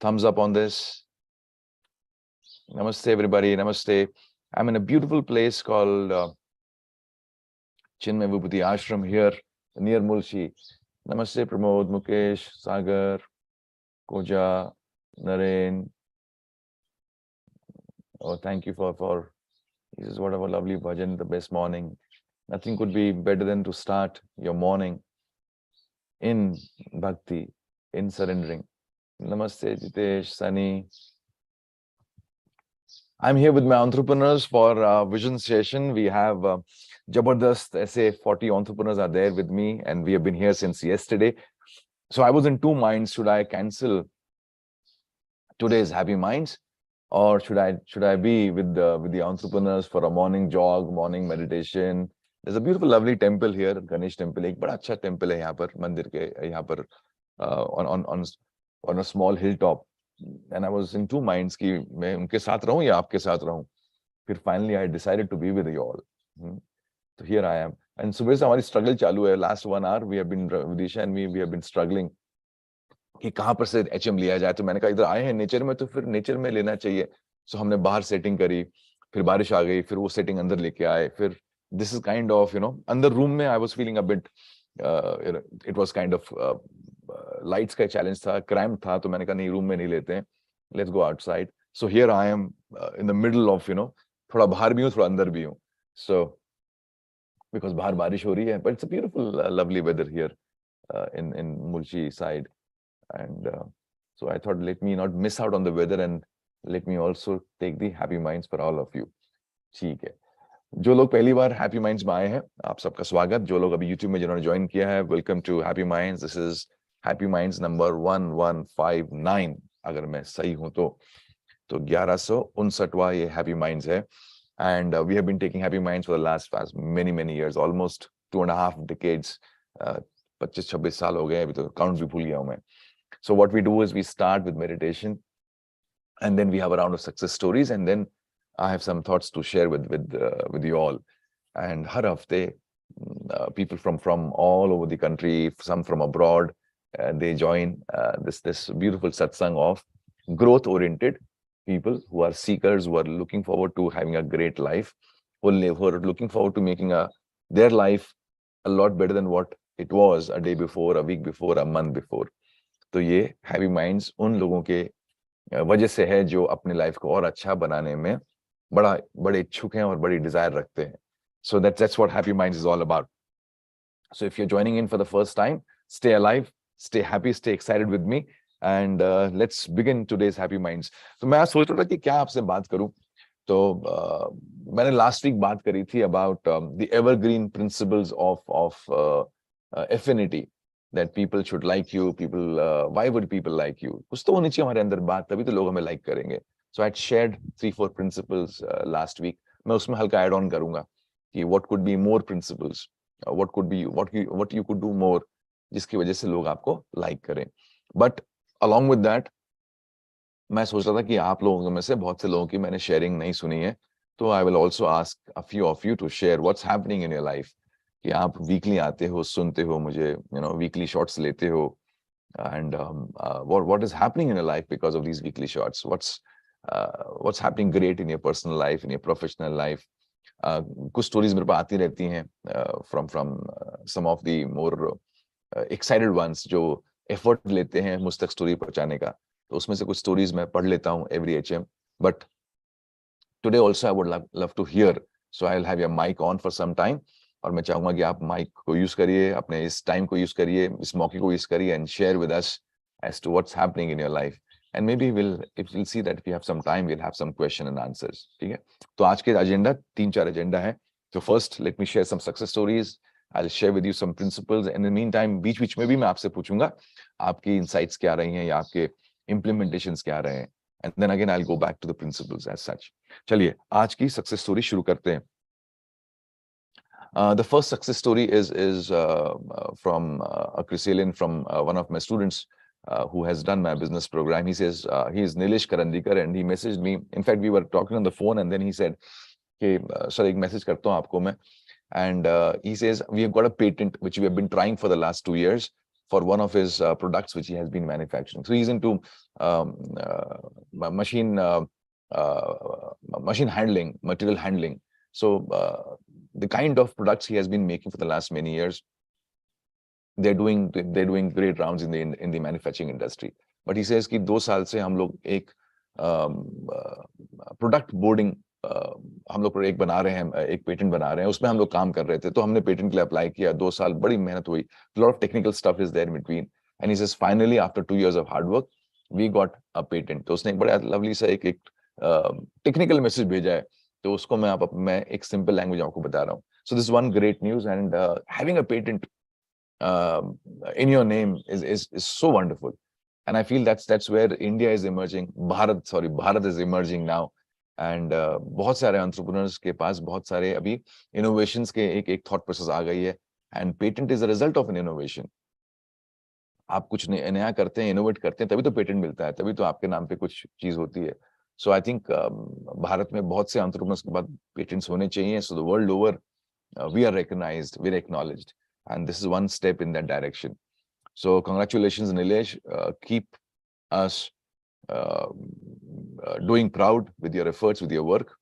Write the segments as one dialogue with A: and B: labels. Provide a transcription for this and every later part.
A: thumbs up on this. Namaste, everybody. Namaste. I'm in a beautiful place called Chinmay Vibhuti Ashram here near Mulshi. Namaste, Pramod, Mukesh, Sagar, Koja, Naren. Oh, thank you for this is what a lovely bhajan, the best morning. Nothing could be better than to start your morning in bhakti, in surrendering. Namaste, Jitesh, Sunny. I'm here with my entrepreneurs for vision session. We have Jabardast SA 40 entrepreneurs are there with me, and we have been here since yesterday. So I was in two minds. Should I cancel today's Happy Minds, or should I be with the entrepreneurs for a morning jog, morning meditation? There's a beautiful, lovely temple here, Ganesh temple. एक बड़ा अच्छा temple है यहाँ पर मंदिर के यहाँ पर on a small hilltop. And I was in two minds कि मैं उनके साथ रहूं या आपके साथ रहूं. फिर finally I decided to be with you all. So here I am. And सुबह से हमारी struggle चालू है. Last 1 hour we have been, Vidisha and me, we have been struggling कि कहाँ पर से HM लिया जाए. तो मैंने कहा इधर आए हैं नेचर में, तो फिर नेचर में लेना चाहिए. सो हमने बाहर सेटिंग करी, फिर बारिश आ गई, फिर वो सेटिंग अंदर लेके आए. फिर this is kind of, अंदर रूम में I was feeling a bit, it was kind of lights का चैलेंज था, क्रैम्प था. तो मैंने कहा नहीं, रूम में नहीं लेते हैं, let's go outside. So here I am in the middle of, थोड़ा बाहर भी हूँ, थोड़ा अंदर भी हूँ. सो बिकॉज बाहर बारिश हो रही है, but it's a beautiful lovely weather here in Mulchi side. And so I thought, let me not miss out on the weather and let me also take the happy minds for all of you. ठीक है. जो लोग पहली बार happy minds में आए हैं, आप सबका स्वागत. जो लोग अभी यूट्यूब में जिन्होंने ज्वाइन किया है, welcome to happy minds. This is happy minds number 1159, अगर मैं सही हूं तो 1159वां ये हैप्पी माइंड्स है. And we have been taking happy minds for the last many years, almost 2.5 decades. 25-26 साल हो गए, अभी तो काउंट भी भूल गया हूं मैं. So what we do is we start with meditation, and then we have a round of success stories, and then I have some thoughts to share with you all. And har hafte people from all over the country, some from abroad, they join this beautiful satsang of growth oriented people who are seekers, who are looking forward to having a great life, who are looking forward to making their life a lot better than what it was a day before, a week before, a month before. तो ये happy minds उन लोगों के वजह से है जो अपने लाइफ को और अच्छा बनाने में बड़े इच्छुक हैं और बड़ी डिजायर रखते हैं. So that's what happy minds is all about. So if you're joining in for the first time, stay alive, stay happy, stay excited with me, and let's begin today's happy minds. तो मैं सोच रहा था कि क्या आपसे बात करूं. तो मैंने लास्ट वीक बात करी थी about the evergreen principles of affinity. That people should like you, why would people like you? कुछ तो होनी चाहिए हमारे अंदर बात, तभी तो लोग हमें like करेंगे. So I shared 3-4 principles last week. मैं उसमें हल्का add on करूंगा कि what could be more principles, what you could do more, जिसकी वजह से लोग आपको like करें. But along with that, मैं सोच रहा था कि आप लोगों में से बहुत से लोगों की मैंने sharing नहीं सुनी है, तो I will also ask a few of you to share what's happening in your life. कि आप वीकली आते हो, सुनते हो मुझे, वीकली शॉट्स लेते हो, and what is happening in your life because of these weekly shots? What's happening great in your personal life, in your professional life? कुछ स्टोरीज मेरे पास आती रहती हैं from some of the more excited ones जो effort लेते हैं मुझ तक स्टोरी पहुंचाने का. तो उसमें से कुछ स्टोरीज मैं पढ़ लेता हूँ every HM. But today also I would love to hear, so I'll have your mic on for some time. और मैं चाहूंगा कि आप माइक को यूज करिए, अपने इस टाइम को यूज करिए, इस मौके को यूज करिए, and share with us as to what's happening in your life. And may be if will see that we have some time, will have some question and answers. ठीक है. तो आज के एजेंडा 3-4 एजेंडा है. तो first let me share some success stories. I will share with you some principles. In the meantime बीच में भी मैं आपसे पूछूंगा आपकी इनसाइट्स क्या रही हैं या आपके इंप्लीमेंटेशंस क्या रहे हैं. And then again I will go back to the principles as such. चलिए आज की सक्सेस स्टोरी शुरू करते हैं. The first success story is from a Chrysalian, from one of my students who has done my business program. He says he is Nilesh Karandikar, and he messaged me. In fact, we were talking on the phone, and then he said, "Okay, sir, एक message करता हूँ आपको मैं." And he says we have got a patent which we have been trying for the last 2 years. for one of his products which he has been manufacturing. So he's into machine handling, material handling. So the kind of products he has been making for the last many years, they're doing great rounds in the manufacturing industry. But he says कि 2 साल से हम लोग एक product boarding हम लोग एक बना रहे हैं, एक पेटेंट बना रहे हैं, उसमें हम लोग काम कर रहे थे, तो हमने पेटेंट के लिए अप्लाई किया, 2 साल बड़ी मेहनत हुई, lot of technical stuff is there in between, and he says finally after 2 years of hard work we got a patent. तो उसने एक बड़ा लवली सा एक टेक्निकल मैसेज भेजा है, तो उसको मैं एक सिंपल लैंग्वेज आपको बता रहा हूँ. So this one great news, and having a patent in your name is so wonderful, and I feel that's where India is emerging. Bharat is emerging now, and बहुत सारे entrepreneurs के पास बहुत सारे अभी innovations के एक thought process आ गई है, and patent is a result of an innovation. आप कुछ नया करते हैं, इनोवेट करते हैं, तभी तो पेटेंट मिलता है, तभी तो आपके नाम पे कुछ चीज होती है. सो आई थिंक भारत में बहुत से एंटरप्रेन्योर्स के बाद पेटेंट्स होने चाहिए, so the world over we are recognized, we are acknowledged, and this is one step in that direction. So congratulations, Nilesh. Keep us doing proud with your efforts, with your work.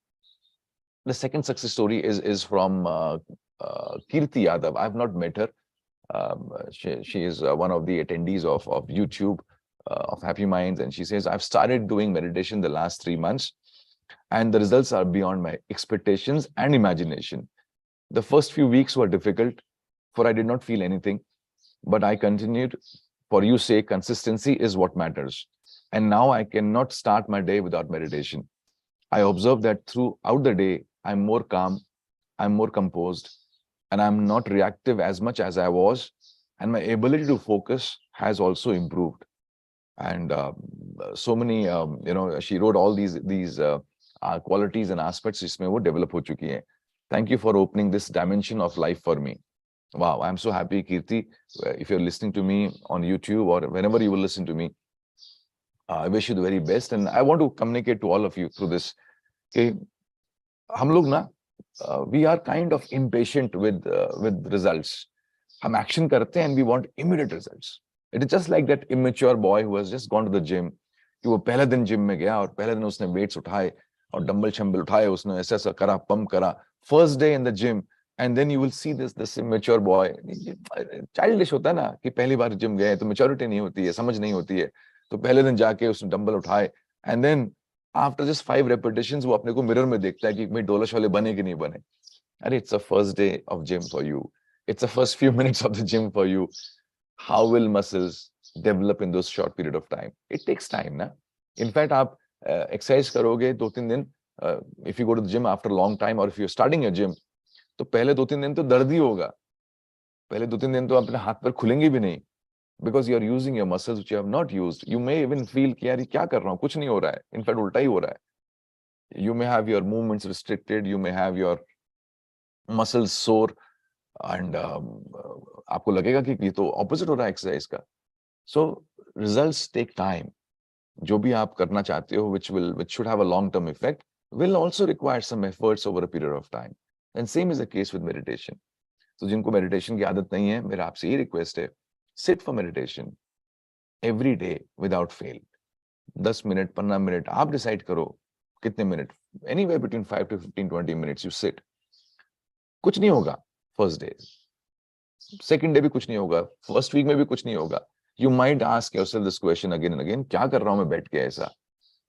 A: The second success story is from Kirti Yadav. I've not met her. She is one of the attendees of YouTube of Happy Minds, and she says, I've started doing meditation the last 3 months, and the results are beyond my expectations and imagination. The first few weeks were difficult, for I did not feel anything, but I continued. For you say consistency is what matters. And now I cannot start my day without meditation. I observe that throughout the day, I'm more calm, I'm more composed, and I'm not reactive as much as I was. And my ability to focus has also improved. And so many, she wrote all these qualities and aspects जिसमें वो develop हो चुकी हैं. Thank you for opening this dimension of life for me. Wow, I'm so happy, Kirti. If you're listening to me on YouTube or whenever you will listen to me, I wish you the very best. And I want to communicate to all of you through this. Okay, हम लोग ना, we are kind of impatient with results. हम action करते हैं and we want immediate results. It is just like that immature boy who has just gone to the gym. कि वो पहले दिन जिम में गया और पहले दिन उसने weights उठाए और डंबल शंबल उठाए, उसने ऐसा करा, पंप करा. First day in the gym, and then you will see this immature boy. Childish होता है ना कि पहली बार जिम गए तो maturity नहीं होती है, समझ नहीं होती है, तो पहले दिन जाके उसने डंबल उठाए, and then after just 5 repetitions वो अपने को मिरर में देखता है कि मैं डोलश वाले बने कि नहीं बने. अरे it's the first day of gym for you. It's the first few minutes of the gym for you. How will muscles develop in those short period of time? It takes time, ना. In fact, आप exercise करोगे 2-3 दिन, if you go to the gym after a long time, or if you're starting a gym, तो पहले 2-3 दिन तो दर्द ही होगा. पहले 2-3 दिन तो अपने हाथ पर खुलेंगे भी नहीं, because you are using your muscles which you have not used. You may even feel कि यार ये क्या कर रहा हूँ, कुछ नहीं हो रहा है. In fact, उल्टा ही हो रहा है. You may have your movements restricted, you may have your muscles sore, and आपको लगेगा कि ये तो opposite हो रहा है exercise का. So results take time. जो भी आप करना चाहते हो, which should have a long-term effect, will also require some efforts over a period of time. And same is the case with meditation. So जिनको meditation की आदत नहीं है, मेरा आपसे ये request है, sit for meditation every day without fail. 10 minute, 15 minute, आप decide करो कितने minute, anywhere between 5 to 15, 20 minutes you sit. कुछ नहीं होगा first day. Second day भी कुछ नहीं होगा, first week में भी कुछ नहीं होगा. You might ask yourself this question again and again, क्या कर रहा हूँ मैं बैठ के ऐसा?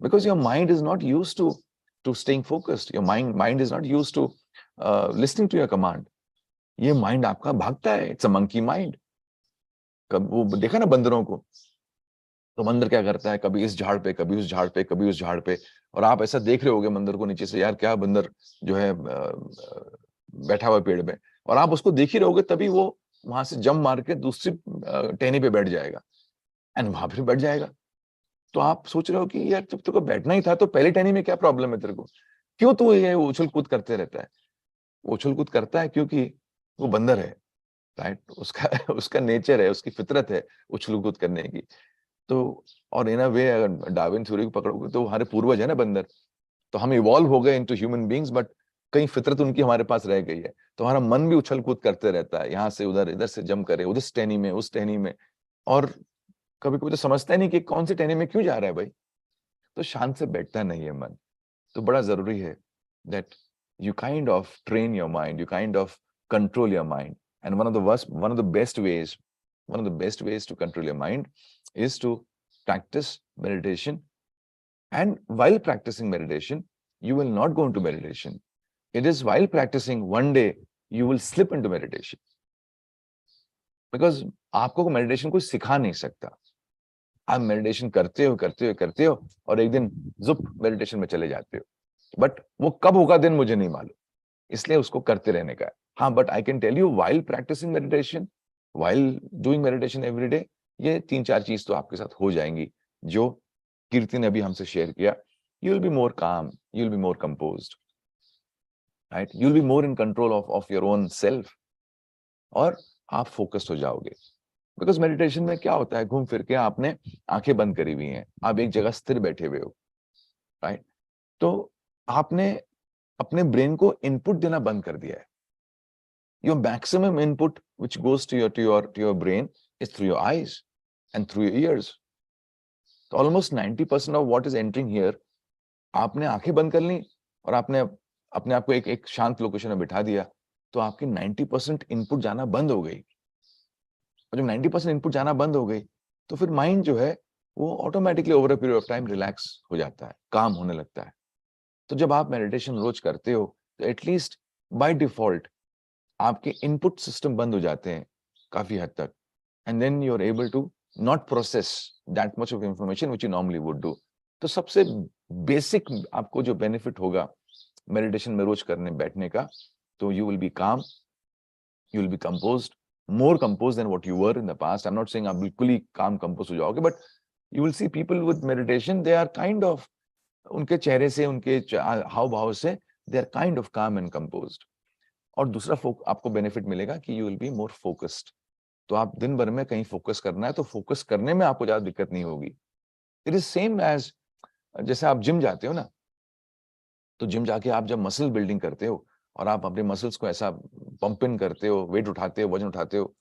A: Because your mind is not used to staying focused. Your mind is not used to listening to your command. ये mind आपका भागता है. It's a monkey mind. कब वो देखा ना बंदरों को, तो बंदर क्या करता है, कभी इस झाड़ पे, कभी उस झाड़ पे, कभी उस झाड़ पे, और आप ऐसा देख रहे होगे बंदर को नीचे से, यार क्या बंदर जो है बैठा हुआ पेड़ में, और आप उसको देख ही रहोगे, तभी वो वहां से जंप मार के दूसरी टहनी पे बैठ जाएगा, एंड वहां फिर बैठ जाएगा. तो आप सोच रहे हो कि यार जब तेरे को बैठना ही था तो पहली टहनी में क्या प्रॉब्लम है तेरे को, क्यों तू ये उछल कूद करते रहता है? उछल कूद करता है क्योंकि वो बंदर है, राइट? उसका नेचर है, उसकी फितरत है उछल कूद करने की. तो और इन अ वे अगर डार्विन थ्योरी को पकड़ोगे तो हमारे पूर्वज है ना बंदर, तो हम इवॉल्व हो गए इनटू ह्यूमन बीइंग्स, बट कहीं फितरत उनकी हमारे पास रह गई है. तो हमारा मन भी उछल कूद करते रहता है, यहाँ से उधर, इधर से जंप करे, उधर टहनी में, उस टहनी में. और कभी कभी तो समझता ही नहीं कि कौन सी टहनी में क्यों जा रहा है भाई, तो शांत से बैठता नहीं है मन। तो बड़ा जरूरी है that you kind of train your mind, you kind of control your mind. And one of the best ways, one of the best ways to control your mind is to practice meditation. And while practicing meditation, you will not go into meditation. It is while practicing one day you will slip into meditation. Because आपको meditation कोई सिखा नहीं सकता। आप meditation करते हो और एक दिन जुप मेडिटेशन में चले जाते हो, बट वो कब होगा दिन मुझे नहीं मालूम, इसलिए उसको करते रहने का है। हाँ, but I can tell you while practicing meditation, while doing meditation every day, ये 3-4 चीज तो आपके साथ हो जाएंगी जो कीर्ति ने अभी हमसे शेयर किया। यू विल बी मोर काम, you will be more composed, right, you will be more in control of your own self, और आप फोकस्ड हो जाओगे। बिकॉज मेडिटेशन में क्या होता है, घूम फिर के आपने आंखें बंद करी हुई हैं, आप एक जगह स्थिर बैठे हुए हो, राइट, तो आपने अपने ब्रेन को इनपुट देना बंद कर दिया है। Your maximum input which goes to your brain is through your eyes and through your ears. तो almost 90% of what is entering here, आपने आंखें बंद कर ली और आपने अपने आप को एक शांत लोकेशन में बिठा दिया, तो आपकी 90% इनपुट जाना बंद हो गई। और जब 90% इनपुट जाना बंद हो गई, तो फिर माइंड जो है वो automatically over a period of time relax हो जाता है, काम होने लगता है। तो जब आप मेडिटेशन रोज करते हो, तो एटलीस्ट बाय डिफॉल्ट आपके इनपुट सिस्टम बंद हो जाते हैं काफी हद तक, and then you are able to not process that much of information which you normally would do. तो सबसे बेसिक आपको जो बेनिफिट होगा मेडिटेशन में रोज करने बैठने का, तो यू विल बी काम, you will be composed, more composed than what you were in the past. I'm not saying आप बिल्कुल ही काम कंपोज हो जाओगे, but you will see people with meditation, they are kind of, उनके चेहरे से, उनके हाव भाव से they are kind of calm and composed. और दूसरा आपको बेनिफिट मिलेगा कि you will be more focused. तो आप दिन भर में कहीं फोकस करना है तो फोकस करने में आपको ज्यादा दिक्कत नहीं होगी। It is same as, जैसे आप जिम जाते हो ना, तो जिम जाके आप जब मसल बिल्डिंग करते हो और आप अपने मसल्स को ऐसा पंप इन करते हो, वेट उठाते हो, वजन उठाते हो,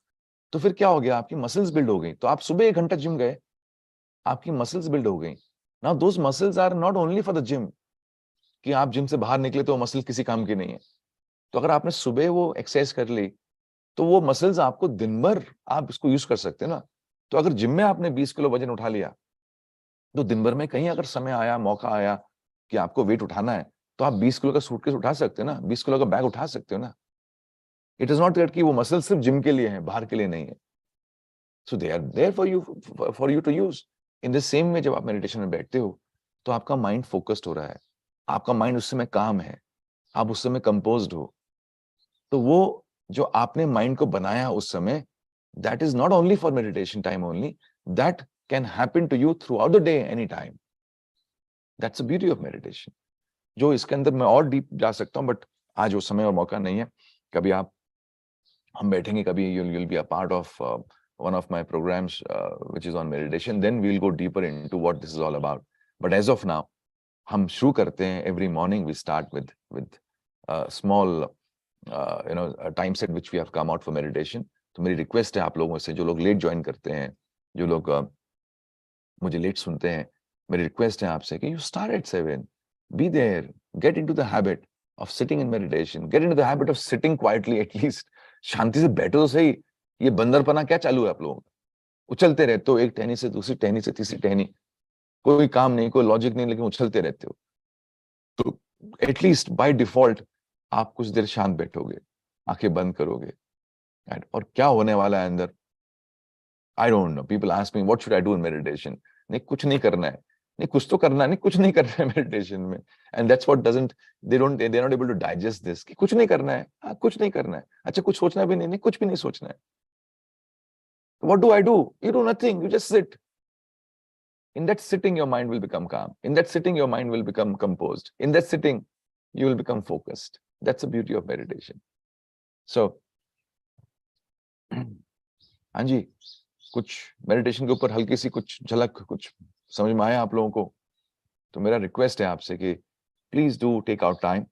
A: तो फिर क्या हो गया, आपकी मसल्स बिल्ड हो गई। तो आप सुबह 1 घंटा जिम गए, आपकी मसल्स बिल्ड हो गई। Now those muscles are not only for the gym, कि आप जिम से बाहर निकले तो मसल किसी काम की नहीं है। तो अगर आपने सुबह वो एक्सरसाइज कर ली, तो वो मसल्स आपको दिन भर आप इसको यूज कर सकते हैं ना। तो अगर जिम में आपने 20 किलो वजन उठा लिया, तो दिन भर में कहीं अगर समय आया, मौका आया कि आपको वेट उठाना है, तो आप 20 किलो का सूटकेस उठा सकते हो ना, 20 किलो का बैग उठा सकते हो ना। इट इज नॉट दैट कि वो मसल सिर्फ जिम के लिए है, बाहर के लिए नहीं है। So they are there for you to use. In the same way, जब आप मेडिटेशन में बैठते हो, तो आपका माइंड फोकस्ड हो रहा है, आपका माइंड उस समय काम है, आप उस समय कंपोज्ड हो। तो वो जो आपने माइंड को बनाया उस समय, that is not only for meditation time only, that can happen to you throughout the day, any time. That's the beauty of meditation. जो इसके अंदर मैं और डीप जा सकता हूँ, बट आज वो समय और मौका नहीं है। कभी आप, हम बैठेंगे कभी, you'll be a part of one of my programs which is on meditation, then we'll go deeper into what this is all about. But as of now, हम शुरू करते हैं, every morning we start with a small a time set which we have come out for meditation. तो मेरी request है आप लोगों से, जो लोग लेट ज्वाइन करते हैं, जो लोग मुझे लेट सुनते हैं, मेरी रिक्वेस्ट है आपसे कि you start at 7, be there, get into the habit of sitting in meditation, get into the habit of sitting quietly at least. शांति से बैठो तो सही। ये बंदरपना क्या चालू है आप लोगों का, उछलते रहते हो एक टहनी से दूसरी टहनी से तीसरी टहनी, कोई काम नहीं, कोई लॉजिक नहीं, लेकिन उछलते रहते हो। तो एटलीस्ट बाय डिफॉल्ट आप कुछ देर शांत बैठोगे, आंखें बंद करोगे, और क्या होने वाला है अंदर, I don't know. People ask me what should I do in meditation. नहीं, कुछ नहीं करना है। नहीं, कुछ तो करना है। नहीं, कुछ नहीं करना है मेडिटेशन में। And that's what doesn't, they are not able to digest this, कि कुछ नहीं करना है। हाँ, कुछ नहीं करना है। अच्छा, कुछ सोचना भी नहीं, नहीं कुछ भी नहीं सोचना है। What do I do? You do nothing, you just sit. In that sitting, your mind will become calm. In that sitting, your mind will become composed. In that sitting, you will become focused. That's the beauty of meditation. So, हाँ जी, कुछ meditation के ऊपर हल्की सी कुछ झलक, कुछ समझ में आया आप लोगों को? तो मेरा रिक्वेस्ट है आपसे कि please do take out time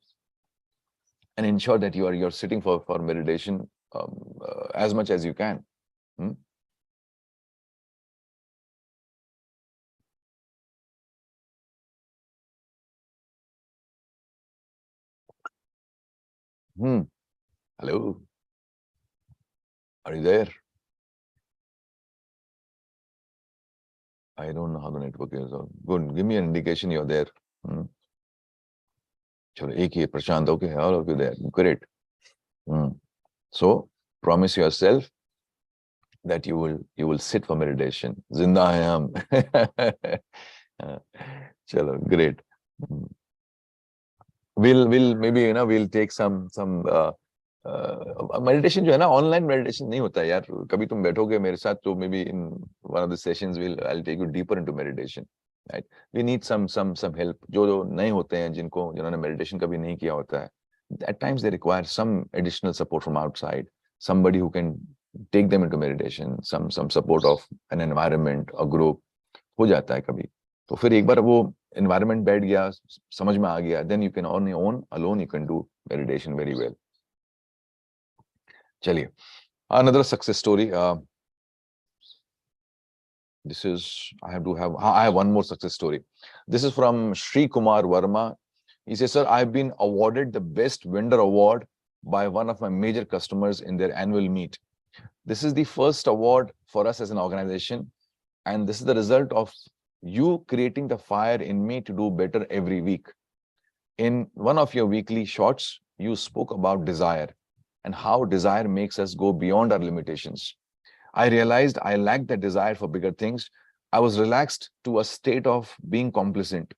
A: and ensure that you're sitting for meditation as much as you can. Hello, are you there? I don't know how the network is. Good, give me an indication you're there. चलो एक ही प्रशांत, okay, all of you there, great. So promise yourself that you will sit for meditation. Zinda hai hum. Chalo, great. We'll maybe we'll take some meditation जो है ना, online meditation नहीं होता है यार. कभी तुम बैठोगे मेरे साथ तो maybe in one of the sessions I will take you deeper into meditation, right. We need some हेल्प. जो नए होते हैं, जिन्होंने मेडिटेशन कभी नहीं किया होता है, at times they require some additional support from outside, somebody who can take them into meditation, some support of an environment, a group. हो जाता है कभी. तो फिर एक बार वो environment बैठ गया, समझ में आ गया, then you can on your own alone you can do meditation very well. चलिए, another success story. This is I have one more success story. This is from Sri Kumar Verma. He says, sir, I've been awarded the best vendor award by one of my major customers in their annual meet. This is the first award for us as an organization, and this is the result of you creating the fire in me to do better every week. In one of your weekly shorts, you spoke about desire and how desire makes us go beyond our limitations. I realized I lacked the desire for bigger things. I was relaxed to a state of being complacent.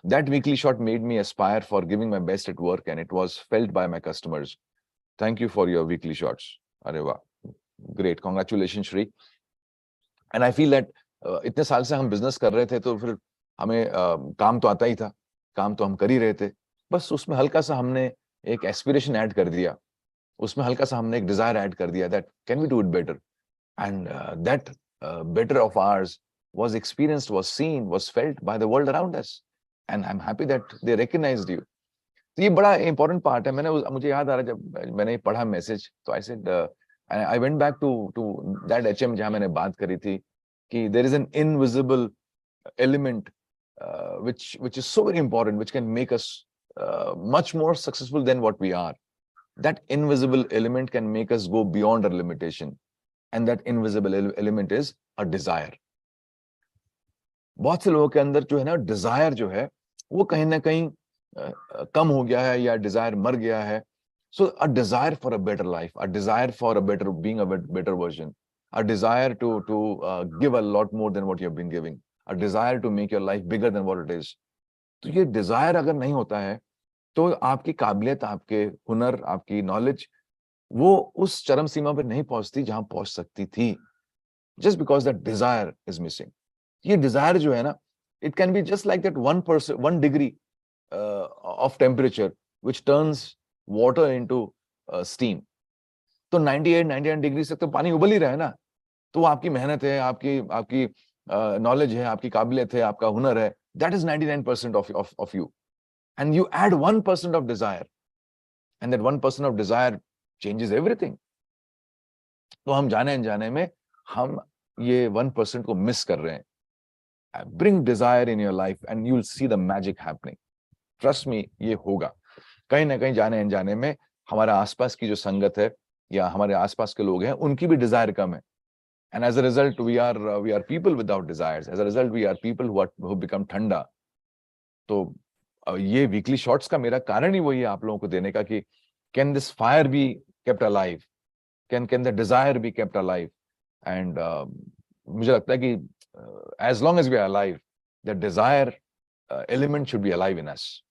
A: That weekly shot made me aspire for giving my best at work, and it was felt by my customers. Thank you for your weekly shots. Areva. Great. Congratulations, Shri. And I feel that इतने साल से हम business कर रहे थे, तो फिर हमें काम तो आता ही था, काम तो हम कर ही रहे थे. बस उसमें हल्का सा हमने एक एस्पिरेशन ऐड कर दिया, उसमें हल्का सा हमने एक डिजायर ऐड कर दिया, that can we do it better. And that better of ours was experienced, was seen, was felt by the world around us. And I'm happy that they recognized you. तो ये बड़ा important part है. मुझे याद आ रहा है जब मैंने पढ़ा मैसेज, तो I said, I went back to that HM जहाँ मैंने बात करी थी कि there is an invisible element which is so very important, which can make us much more successful than what we are. That invisible element can make us go beyond our limitation. And that invisible element is a desire. बहुत से लोगों के अंदर जो है ना, Dzire जो है वो कहीं ना कहीं कम हो गया है, या डिजायर मर गया है. So a desire for a better life, a desire for a better being, a better version, a desire to give a lot more than what you have been giving, a desire to make your life bigger than what it is. तो ये Dzire अगर नहीं होता है तो आपकी काबिलियत, आपके हुनर, आपकी नॉलेज वो उस चरम सीमा पर नहीं पहुंचती जहां पहुंच सकती थी, just because that desire is missing. ये desire जो है ना, it can be just like that 1 degree of temperature which turns water into steam. तो 98-99 डिग्री से तो पानी उबल ही रहा है ना. तो वो आपकी मेहनत है, आपकी नॉलेज है, आपकी काबिलियत है, आपका हुनर है, that is 99% of you. And you add 1% of desire, and that 1% of desire changes everything. तो हम जाने अनजाने में हम ये 1% को मिस कर रहे हैं. Bring desire in your life and you'll see the magic happening. Trust me, ये होगा. कहीं ना कहीं जाने अनजाने में हमारे आसपास की जो संगत है या हमारे आसपास के लोग हैं, उनकी भी डिजायर कम है. And as a result, we are people without desires. As a result, we are people who become ठंडा. तो ये वीकली शॉर्ट्स का मेरा कारण ही वही है आप लोगों को देने का कि can this fire be kept alive? Can the desire be kept alive? And मुझे लगता है कि as long as we are alive, the desire element should be alive in us.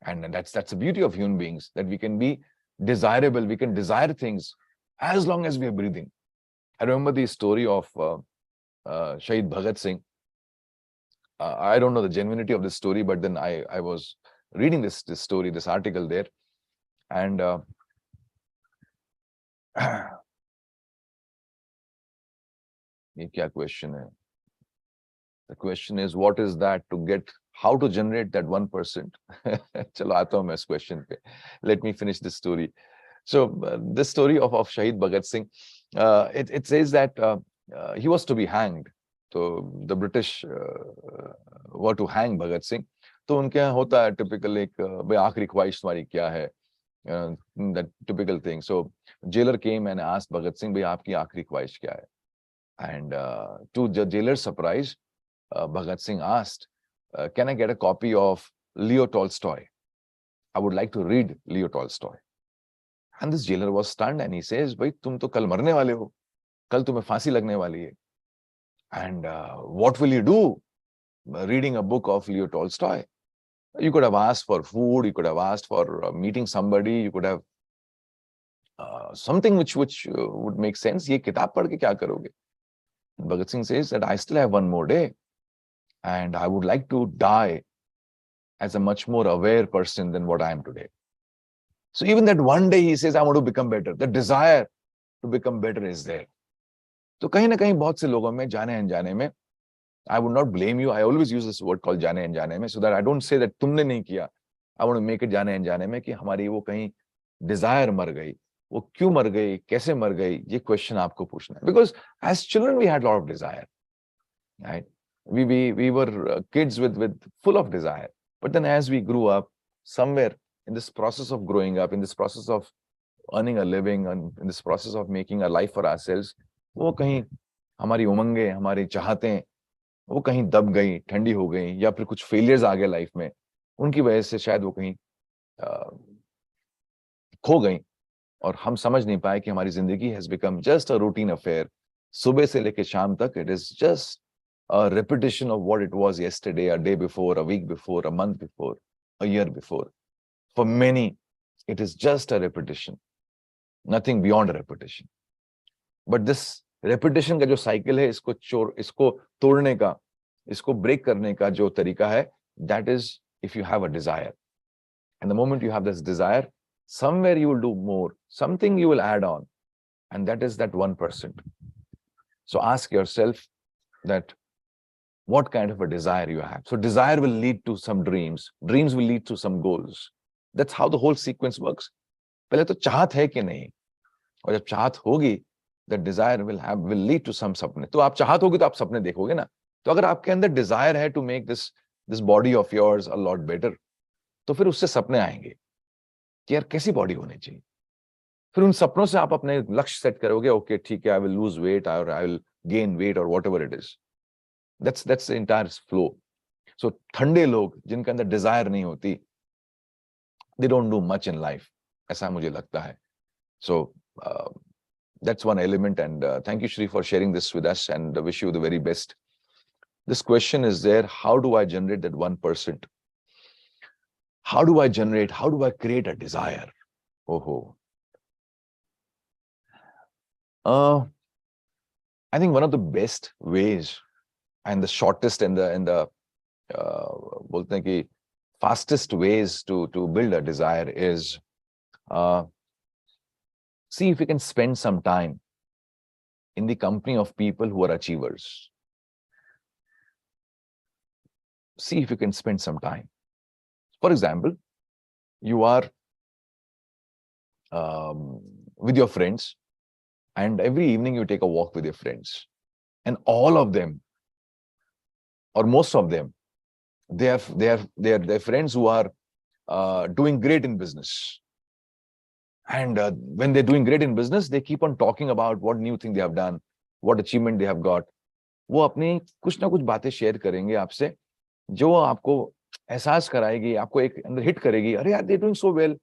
A: And that's the beauty of human beings, that we can be desirable, we can desire things as long as we are breathing. I remember the story of Shahid Bhagat Singh. I don't know the genuinity of this story, but then I was reading this story, this article there, and ये क्या question है? The question is, what is that to get, how to generate that 1%? चलो आता हूँ मैं इस question पे. Let me finish this story. So this story of Shahid Bhagat Singh, it says that he was to be hanged. So the British were to hang Bhagat Singh. तो उनके यहाँ होता है typical एक भाई आखिरी ख्वाहिश तुम्हारी क्या है? that typical thing. So jailer came and asked Bhagat Singh, "Bhai, आपकी आखिरी ख्वाहिश क्या है?" And to the jailer's surprise, Bhagat Singh asked, "Can I get a copy of Leo Tolstoy? I would like to read Leo Tolstoy." And this jailer was stunned and he says, "Bhai, तुम तो कल मरने वाले हो, कल तुम्हें फांसी लगने वाली है. And what will you do reading a book of Leo Tolstoy? You could have asked for food, you could have asked for meeting somebody, you could have something which would make sense. ये किताब पढ़ के क्या करोगे?" Bhagat Singh says that I still have one more day and I would like to die as a much more aware person than what I am today. So even that one day he says, I want to become better. The desire to become better is there. तो कहीं ना कहीं बहुत से लोगों में जाने अनजाने में, I would not blame you. I always use this word called जाने अनजाने में, so that I don't say that तुमने नहीं किया. I want to make it जाने अनजाने में कि हमारी वो कहीं desire मर गई. वो क्यों मर गई, कैसे मर गई, ये क्वेश्चन आपको पूछना है. Because as children we had a lot of desire, right? We were kids with full of desire. But then as we grew up, somewhere in this process of growing up, in this process of earning a living, and in this process of making a life for ourselves, वो कहीं हमारी उमंगें, हमारी चाहतें, वो कहीं दब गई, ठंडी हो गई, या फिर कुछ फेलियर्स आ गए लाइफ में, उनकी वजह से शायद वो कहीं खो गई और हम समझ नहीं पाए कि हमारी जिंदगी has become just a routine affair. सुबह से लेकर शाम तक it is just a repetition of what it was yesterday, a day before, a week before, a month before, a year before. For many, it is just a repetition, nothing beyond a repetition. But this repetition का जो cycle है, इसको तोड़ने का, इसको break करने का जो तरीका है, that is if you have a desire. And the moment you have this desire, somewhere you will do more, something you will add on, and that is that 1%. So ask yourself that what kind of a desire you have. So desire will lead to some dreams. Dreams will lead to some goals. That's how the whole sequence works. पहले तो चाहत है कि नहीं, और जब चाहत होगी, that desire will lead to some सपने. तो आप चाहत होगी तो आप सपने देखोगे ना. तो अगर आपके अंदर desire है to make this body of yours a lot better, तो फिर उससे सपने आएंगे कि यार कैसी बॉडी होनी चाहिए. फिर उन सपनों से आप अपने लक्ष्य सेट करोगे. ओके ठीक है, I will lose weight or I will gain weight or whatever it is. That's the entire flow. So ठंडे लोग जिनके अंदर desire नहीं होती, they don't do much in life. ऐसा मुझे लगता है. So that's one element, and thank you Shri for sharing this with us, and wish you the very best. This question is there: how do I generate that 1%? How do I create a desire? I think one of the best ways and the shortest and the बोलते हैं कि fastest ways to build a desire is see if you can spend some time in the company of people who are achievers. See if you can spend some time. For example, you are with your friends, and every evening you take a walk with your friends, and all of them, or most of them, they are friends who are doing great in business. And when they're doing great in business, they keep on talking about what new thing they have done, what achievement they have got. वो अपनी कुछ ना कुछ बातें share करेंगे आपसे, जो आपको एहसास कराएगी, आपको एक अंदर हिट करेगी, अरे यार दे डूइंग सो वेल.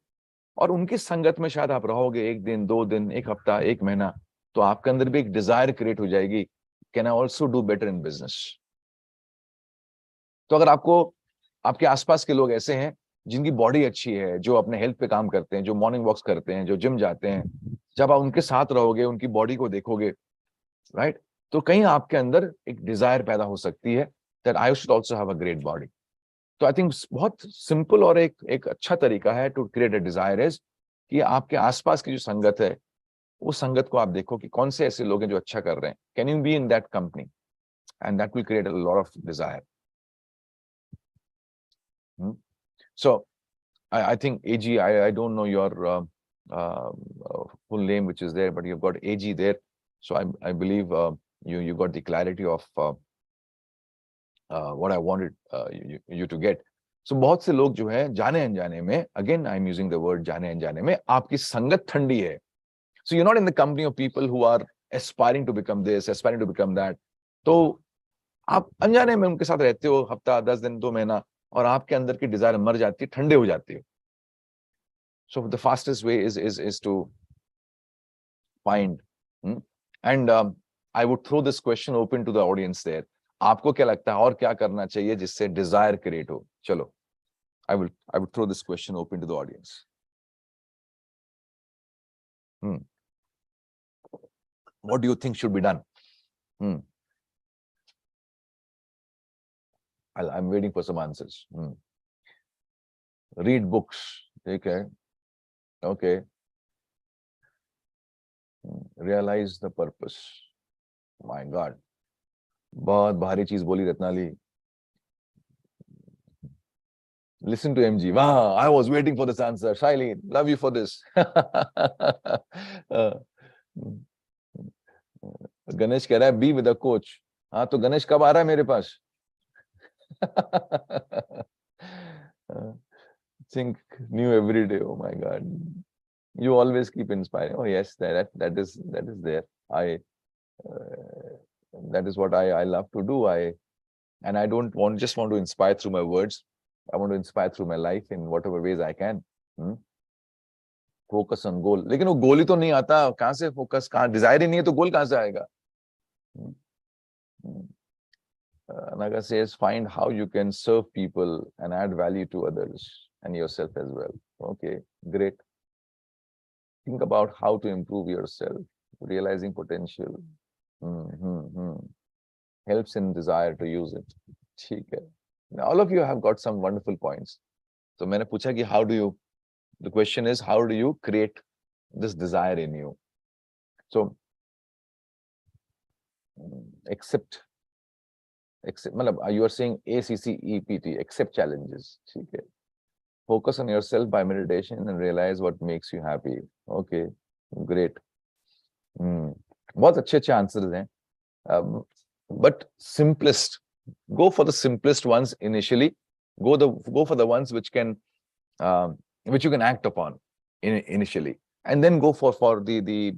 A: और उनकी संगत में शायद आप रहोगे एक दिन, 2 दिन, एक हफ्ता, एक महीना, तो आपके अंदर भी एक डिजायर क्रिएट हो जाएगी, can I also do better in business. तो अगर आपको आपके आसपास के लोग ऐसे हैं जिनकी बॉडी अच्छी है, जो अपने हेल्थ पे काम करते हैं, जो मॉर्निंग वॉक्स करते हैं, जो जिम जाते हैं, जब आप उनके साथ रहोगे, उनकी बॉडी को देखोगे, राइट, तो कहीं आपके अंदर एक डिजायर पैदा हो सकती है that I should also have a great body. तो आई थिंक बहुत सिंपल और एक अच्छा तरीका है to create a desire is कि आपके आसपास की जो संगत है, उस संगत को आप देखो कि कौन से ऐसे लोग हैं जो अच्छा कर रहे हैं. Can you be in that company, and that will create a lot of desire. So I think AG, I don't know your full name which is there, but you've got AG there. So I believe you got the clarity of what I wanted you to get. So बहुत से लोग जो है जाने अनजाने में, again I am using the word जाने अनजाने में, आपकी संगत ठंडी है. So you not in the company of people who are aspiring to become this, aspiring to become that. तो आप अनजाने में उनके साथ रहते हो हफ्ता, 10 दिन, 2 महीना, और आपके अंदर की डिजायर मर जाती है, ठंडे हो जाती है. So the fastest way is to find. And I would throw this question open to the audience there. आपको क्या लगता है और क्या करना चाहिए जिससे डिजायर क्रिएट हो? चलो, I would throw this question open to the audience. What do you think should be done? I'm waiting for some answers. Read books. Okay. Okay. Realize the purpose. My God. बहुत भारी चीज बोली Ratnali. Listen to MG. Wow, I was waiting for this answer. Shaili, love you for this. Ganesh कह रहा है be with a coach. हाँ, तो गणेश कब आ रहा है मेरे पास? Think new every day. Oh my God, you always keep inspiring. Oh yes, that is there. That is what I love to do. And I don't just want to inspire through my words. I want to inspire through my life in whatever ways I can. Focus on goal. लेकिन वो गोल ही तो नहीं आता. कहाँ से focus, कहाँ Dzire ही नहीं है तो गोल कहाँ से आएगा? Naga says, find how you can serve people and add value to others and yourself as well. Okay, great. Think about how to improve yourself, realizing potential. Helps in desire to use it. ठीक है. Now, all of you have got some wonderful points. So मैंने पूछा कि how do you, the question is, how do you create this desire in you? So, accept, मतलब you are saying ACCEPT, accept challenges. ठीक है. Focus on yourself by meditation and realize what makes you happy. Okay, great. बहुत अच्छे answers हैं. But simplest, go for the simplest ones initially. Go for the ones which can, which you can act upon initially, and then go for the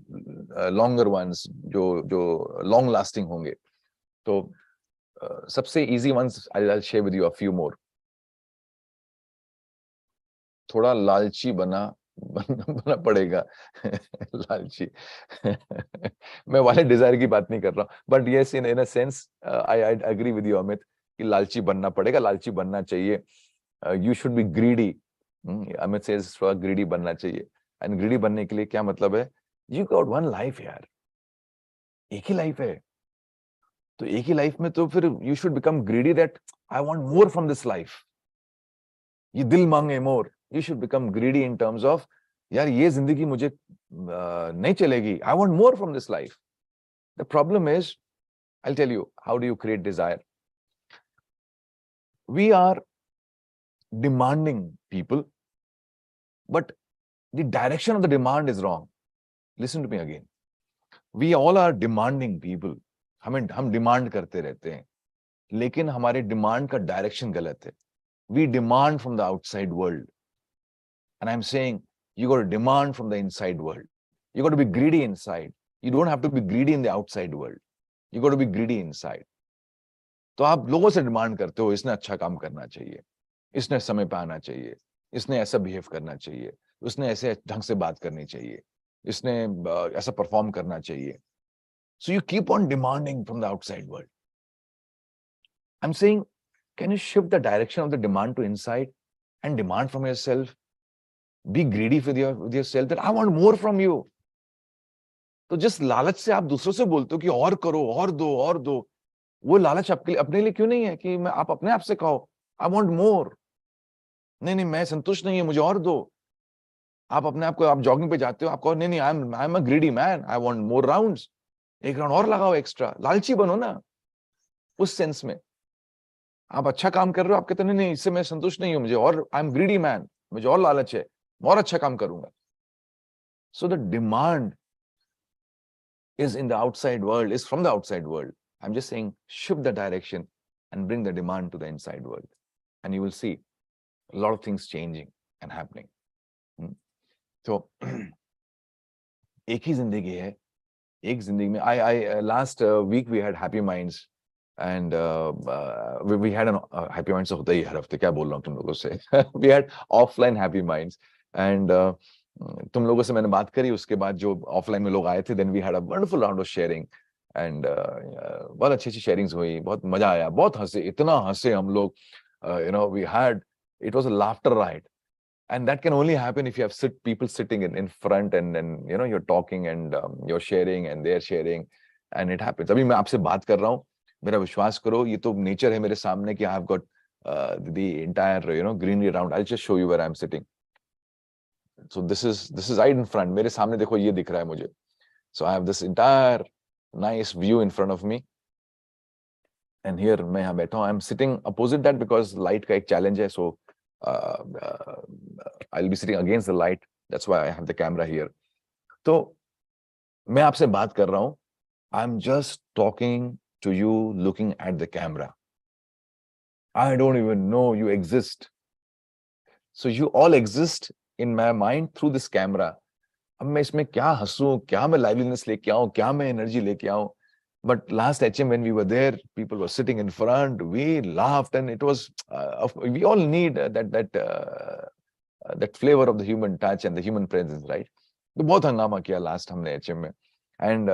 A: longer ones, जो long lasting होंगे. So सबसे easy ones, I'll share with you a few more. थोड़ा लालची बनना पड़ेगा. लालची. मैं वाले डिजायर की बात नहीं कर रहा हूँ, but yes, in a sense I agree with you Amit कि लालची बनना पड़ेगा, लालची बनना चाहिए. You should be greedy. Amit says थोड़ा ग्रीडी बनना चाहिए. एंड ग्रीडी बनने के लिए क्या मतलब है? यू गॉट वन लाइफ यार, एक ही लाइफ है. तो एक ही लाइफ में तो फिर you should become greedy that I want more from this life. ये दिल मांगे मोर. You should become greedy in terms of, यार ये जिंदगी मुझे नहीं चलेगी. I want more from this life. The problem is, I'll tell you, how do you create desire? We are demanding people, but the direction of the demand is wrong. Listen to me again. We all are demanding people. हम demand करते रहते हैं, लेकिन हमारे demand का direction गलत है. We demand from the outside world. And I'm saying, you got to demand from the inside world. You got to be greedy inside. You don't have to be greedy in the outside world. You got to be greedy inside. तो आप लोगों से demand करते हो, इसने अच्छा काम करना चाहिए, इसने समय पे आना चाहिए, इसने ऐसा बिहेव करना चाहिए, उसने ऐसे ढंग से बात करनी चाहिए, इसने ऐसा परफॉर्म करना चाहिए. So you keep on demanding from the outside world. I'm saying, can you shift the direction of the demand to inside and demand from yourself? Be greedy with yourself that I want more from you. तो जिस लालच से आप दूसरों से बोलते हो कि और करो, और दो, वो लालच आपके लिए, अपने लिए क्यों नहीं है कि मैं आप अपने आप से कहो आई वांट मोर. नहीं, मैं संतुष्ट नहीं है, मुझे और दो. आप अपने आप को, आप जॉगिंग पे जाते हो, आप कहो नहीं, आई am a greedy man, I want more rounds. एक राउंड और लगाओ एक्स्ट्रा. लालची बनो ना उस सेंस में. आप अच्छा काम कर रहे हो, आप कहते नहीं, इससे मैं संतुष्ट नहीं हूं, मुझे और, आई एम ग्रीडी मैन, मुझे और लालच है, और अच्छा काम करूंगा. So the demand is in the outside world, is from the outside world. I'm just saying, shift the direction and bring the demand to the inside world. And you will see a lot of things changing and happening. So एक ही जिंदगी है, एक जिंदगी में I last week we had happy minds and we had an happy minds होता ही हर हफ्ते, क्या बोल रहा हूँ तुम लोगों से. We had offline happy minds and तुम लोगों से मैंने बात करी, उसके बाद जो ऑफलाइन में लोग आए थे, then we had a wonderful round of sharing and बहुत अच्छी अच्छी शेयरिंग्स हुई, बहुत मजा आया, बहुत हंसे, इतना हंसे हम लोग. We had, it was a laughter riot. And that can only happen if you have people sitting in front and you're talking and you're sharing and they're sharing and it happens. अभी मैं आपसे बात कर रहा हूँ, मेरा विश्वास करो, ये तो नेचर है मेरे सामने कि I've got the entire greenery around. I'll just show you where I'm sitting. So this is right in front. मेरे सामने देखो, ये दिख रहा है मुझे. So I have this entire nice view in front of me. And here मैं यहाँ बैठा हूँ. I'm sitting opposite that because light का एक challenge है. So I'll be sitting against the light. That's why I have the camera here. तो मैं आपसे बात कर रहा हूँ. I'm just talking to you looking at the camera. I don't even know you exist. So you all exist in my mind through this camera. अब मैं इसमें क्या हंसूं, क्या मैं liveliness लेके आऊं, क्या मैं energy लेके आऊं. But last HM when we were there, people were sitting in front, we laughed and it was, we all need that flavor of the human touch and the human presence, right? तो बहुत हंगामा किया last हमने HM में. And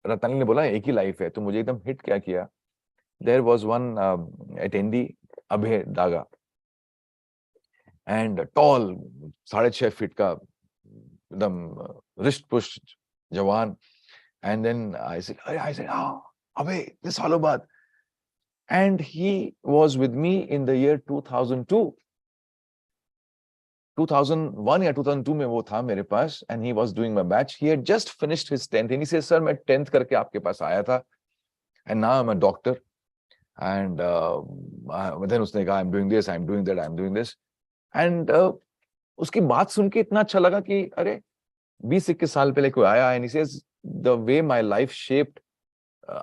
A: रतन ने बोला एक ही life है, तो मुझे एकदम हिट क्या किया. There was one attendee, Abhay Daga, and tall, 6.5 feet का एकदम wrist push जवान. And then I said, oh, Abhay, this hollow bath. And he was with me in the year 2002. 2001 या 2002 में वो था मेरे पास, and he was doing my batch. He had just finished his 10th. And he says, sir, मैं 10th करके आपके पास आया था. And now I'm a doctor. And then उसने कहा, I'm doing this, I'm doing that, I'm doing this. And उसकी बात सुन के इतना अच्छा लगा कि अरे 20-21 साल पहले कोई आया. And he says, the way my life shaped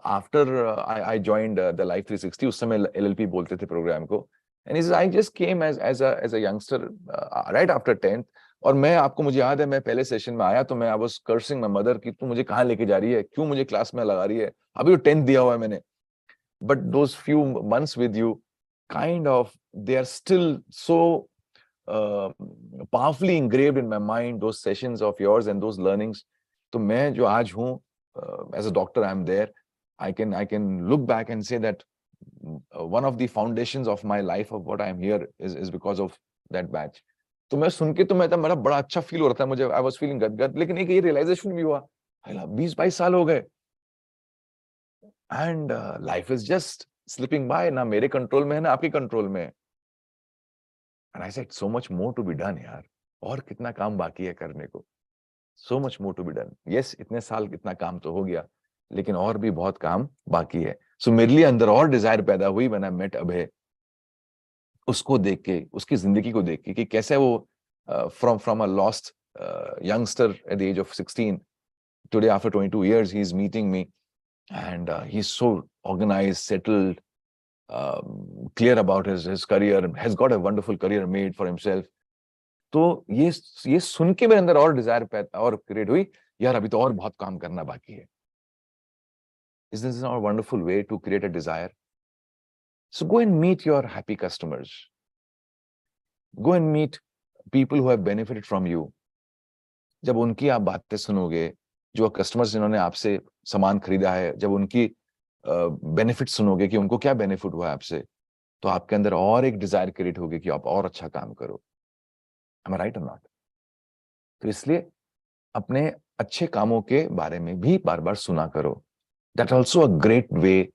A: after I joined the Life 360, उस समय LLP बोलते थे प्रोग्राम को. And he says, I just came as a youngster right after 10th. और मैं आपको, मुझे याद है, मैं पहले सेशन में आया तो मैं I was cursing my mother कि तू मुझे कहाँ लेके जा रही है, क्यों मुझे क्लास में लगा रही है, अभी तो 10th दिया हुआ है मैंने. But those few months with you, kind of, they are still so powerfully engraved in my mind, those sessions of yours and those learnings. तो मैं जो आज हूँ, as a doctor, I'm there. I can look back and say that one of the foundations of my life, of what I'm here, is because of that batch. तो मैं सुन के तो मैं मेरा बड़ा अच्छा फील हो रहा था मुझे. I was feeling गदगद. लेकिन एक ये realization भी हुआ, 20-22 साल हो गए and life is just slipping by. ना मेरे कंट्रोल में है, ना आपके कंट्रोल में है. And I said, so much more to be done, यार. और कितना काम बाकी है करने को. So much more to be done. Yes, इतने साल कितना काम तो हो गया, लेकिन और भी बहुत काम बाकी है. So मेरे लिए अंदर और डिजायर पैदा हुई when I met अभय. उसको देख के, उसकी जिंदगी को देख के कि कैसे वो from a lost youngster at the age of 16, today after 22 years he is meeting me and he's so organized, settled, clear about his career, has got a wonderful career made for himself. तो ये सुन के मेरे अंदर और Dzire पैदा और create हुई, यार अभी तो और बहुत काम करना बाकी है. Is this not a wonderful way to create a desire? So go and meet your happy customers. Go and meet people who have benefited from you. जब उनकी आप बातें सुनोगे, जो कस्टमर्स जिन्होंने आपसे सामान खरीदा है, जब उनकी बेनिफिट सुनोगे कि उनको क्या बेनिफिट हुआ आपसे, तो आपके अंदर और एक डिजायर क्रिएट होगी कि आप और अच्छा काम करो. Am I right or not? तो इसलिए अपने अच्छे कामों के बारे में भी बार बार सुना करो. That's also a great way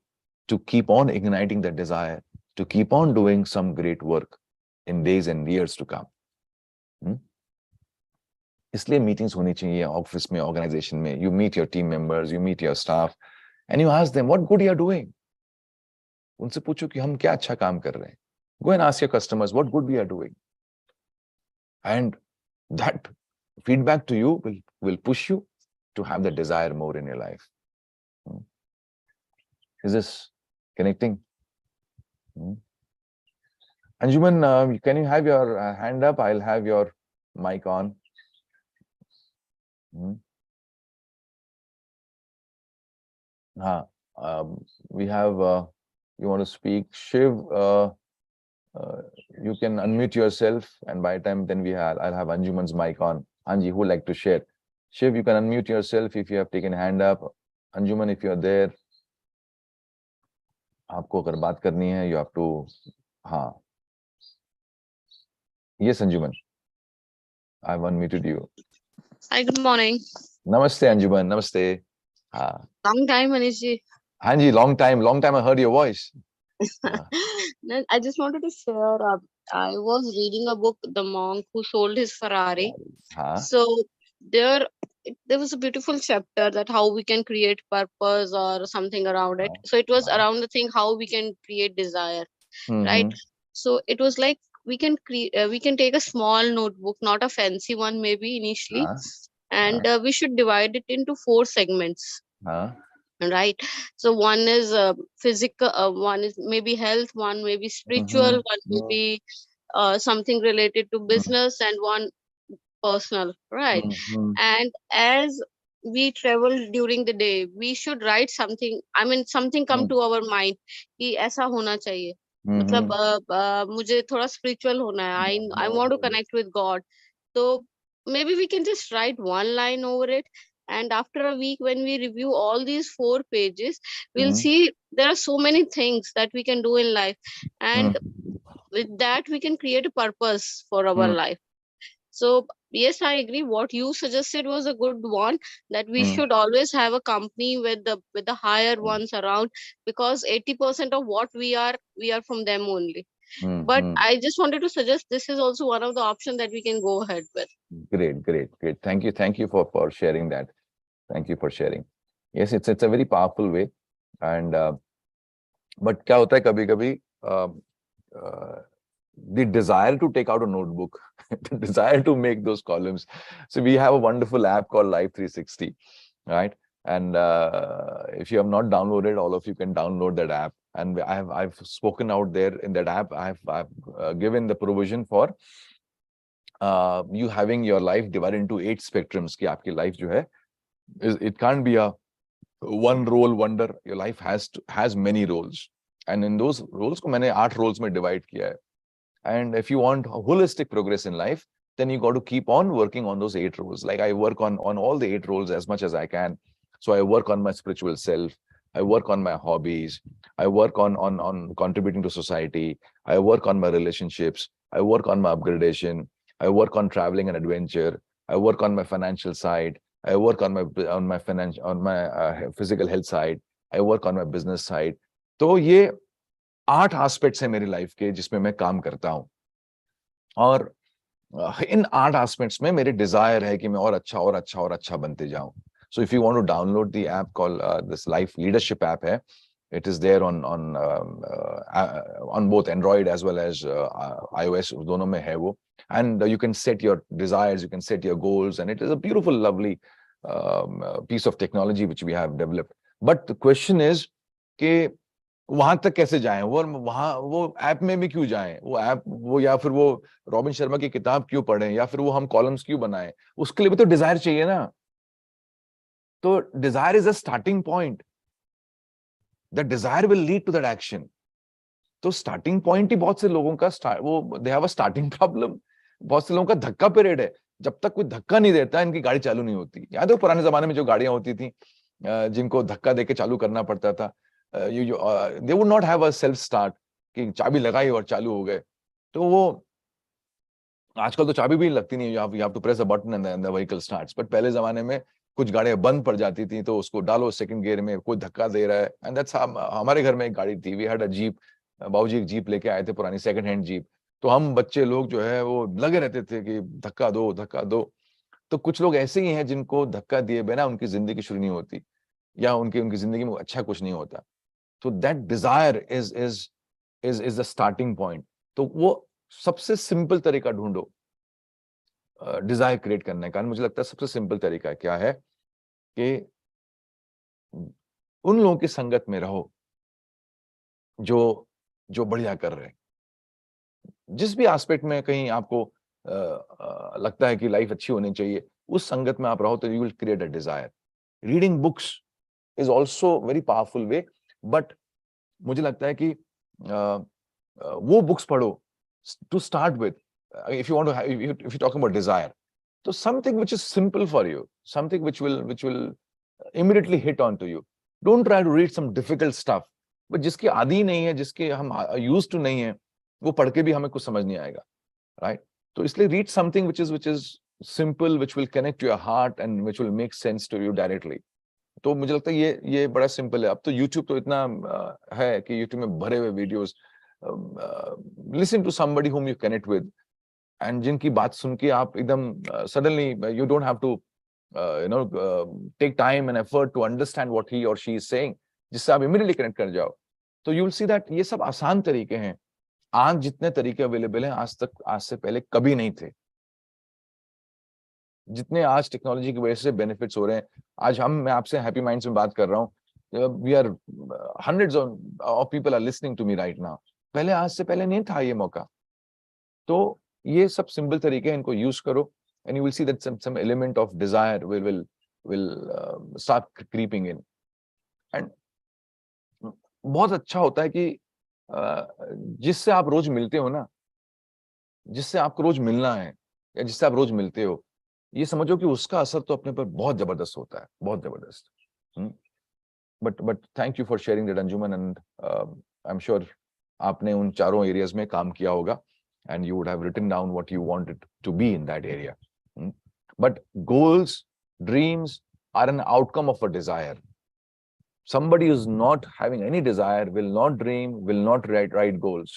A: to keep on igniting the desire, to keep on doing some great work in days and years to come. इसलिए मीटिंग्स होनी चाहिए ऑफिस में, ऑर्गेनाइजेशन में. You meet your team members, you meet your staff, and you ask them what good you are doing. उनसे पूछो कि हम क्या अच्छा काम कर रहे हैं. Go and ask your customers what good we are doing. And that feedback to you will push you to have the desire more in your life. Is this connecting? Anjuman, can you have your hand up? I'll have your mic on. We have, you want to speak? Shiv, you can unmute yourself, and by the time then I'll have Anjuman's mic on. Anji, who would like to share? Shiv, you can unmute yourself if you have taken hand up. Anjuman, if you're there, आपको अगर बात करनी है, you have to, हाँ. Yes, Anjuman, I've unmuted you.
B: Hi, good morning.
A: Namaste, Anjuman. Namaste. हाँ.
B: Long time, Manish ji.
A: हाँ जी, long time I heard your voice.
B: I just wanted to share. I was reading a book, The Monk Who Sold His Ferrari. So there, there was a beautiful chapter that how we can create purpose or something around it. So it was around the thing how we can create desire, right? So it was like we can take a small notebook, not a fancy one, maybe initially, and we should divide it into 4 segments. Right, so one is physical, one is maybe health, one maybe spiritual, one maybe something related to business, and one personal, right? And as we travel during the day, we should write something, I mean something come to our mind कि ऐसा होना चाहिए, मतलब मुझे थोड़ा spiritual होना है, I want to connect with God. So maybe we can just write one line over it, and after a week when we review all these 4 pages, we'll see there are so many things that we can do in life, and with that we can create a purpose for our life. So yes, I agree, what you suggested was a good one, that we should always have a company with the higher ones around, because 80% of what we are from them only. But I just wanted to suggest this is also one of the options that we can go ahead with.
A: Great. Thank you for sharing that. Thank you for sharing. Yes, it's a very powerful way. And but क्या होता है कभी-कभी the desire to take out a notebook, the desire to make those columns. So we have a wonderful app called Life 360, right? And if you have not downloaded, all of you can download that app. And I've spoken out there in that app. I've given the provision for you having your life divided into 8 spectrums. कि आपकी life जो है, it can't be a one role wonder. Your life has many roles, and in those roles को मैंने 8 roles में divide किया है. And if you want holistic progress in life, then you got to keep on working on those 8 roles. Like I work on all the 8 roles as much as I can. So I work on my spiritual self. I work on my hobbies. I work on contributing to society. I work on my relationships. I work on my upgradation. I work on traveling and adventure. I work on my financial side. I work on my physical health side. I work on my business side. तो ये 8 aspects है मेरी life के जिसमें मैं काम करता हूं, और इन 8 एस्पेक्ट्स में मेरे डिजायर है कि मैं और अच्छा बनते जाऊं. So if you want to download the app called this Life Leadership app है, it is there on both Android as well as iOS, दोनों में है वो. And you can set your desires, you can set your goals, and it is a beautiful, lovely piece of technology which we have developed. But the question is कि वहां तक कैसे जाएं, वो ऐप में भी क्यों जाएं, वो ऐप वो या फिर वो रॉबिन शर्मा की किताब क्यों पढ़ें, या फिर वो हम कॉलम्स क्यों बनाएं? उसके लिए भी तो डिजायर चाहिए ना. तो desire is a starting point. That desire will lead to that action. तो स्टार्टिंग पॉइंट ही बहुत से लोगों का वो they have a starting problem. बहुत से लोगों का धक्का पीरियड है. जब तक कोई धक्का नहीं देता इनकी गाड़ी चालू नहीं होती. याद है पुराने जमाने में जो गाड़ियां होती थी जिनको धक्का देके चालू करना पड़ता था, they would not have a self start कि चाबी लगाई और चालू हो गए. तो वो आजकल तो चाबी भी लगती नहीं है, you have to press a button and the vehicle starts. But पहले जमाने में कुछ गाड़ियां बंद पड़ जाती थी तो उसको डालो सेकंड गियर में, कोई धक्का दे रहा है. एंड दैट्स हमारे घर में एक गाड़ी थी, वी हैड अ जीप. बाबूजी एक जीप लेके आए थे, पुरानी सेकंड हैंड जीप. तो हम बच्चे लोग जो है वो लगे रहते थे कि धक्का दो. तो कुछ लोग ऐसे ही हैं जिनको धक्का दिए बिना उनकी जिंदगी शुरू नहीं होती, या उनकी जिंदगी में अच्छा कुछ नहीं होता. तो that desire is the starting point. तो वो सबसे सिंपल तरीका ढूंढो डिजायर क्रिएट करने का. मुझे लगता है सबसे सिंपल तरीका क्या है कि उन लोगों की संगत में रहो जो बढ़िया कर रहे हैं. जिस भी एस्पेक्ट में कहीं आपको लगता है कि लाइफ अच्छी होनी चाहिए, उस संगत में आप रहो तो you will create a desire. Reading books is also very powerful way, but मुझे लगता है कि वो बुक्स पढ़ो to start with. If you want to if you talk about desire, तो something which is simple for you, something which will immediately hit onto you. Don't try to read some difficult stuff. But जिसकी आदी नहीं है, जिसके हम used to नहीं है, वो पढ़ के भी हमें कुछ समझ नहीं आएगा, right? तो इसलिए read something which is simple, which will connect to your heart and which will make sense to you directly. तो मुझे लगता है ये बड़ा सिंपल है. अब तो YouTube तो इतना है कि YouTube में भरे हुए videos. Listen to somebody whom you connect with, and जिनकी बात सुन के आप एकदम suddenly you don't have to take time and effort to understand what he or she is saying, जिससे आप immediately connect कर जाओ. तो you will see that ये सब आसान तरीके हैं. आज जितने तरीके अवेलेबल हैं, आज से पहले कभी नहीं थे. जितने आज टेक्नोलॉजी की वजह से बेनिफिट्स हो रहे हैं. आज मैं आपसे हैप्पी माइंड्स में बात कर रहा हूँ. We are hundreds of people are listening to me right now. पहले आज से पहले नहीं था ये मौका. तो ये सब सिंपल तरीके हैं, इनको यूज करो and you will see that some element of desire will start creeping in. And बहुत अच्छा होता है कि जिससे आप रोज मिलते हो ना, जिससे आपको रोज मिलना है या जिससे आप रोज मिलते हो, ये समझो कि उसका असर तो अपने पर बहुत जबरदस्त होता है, बहुत जबरदस्त. But thank you for sharing that Anjuman, and I am sure आपने उन चारों एरियाज में काम किया होगा, and you would have written down what you wanted to be in that area. But goals, dreams are an outcome of a desire. Somebody who's not having any desire will not dream, will not write goals,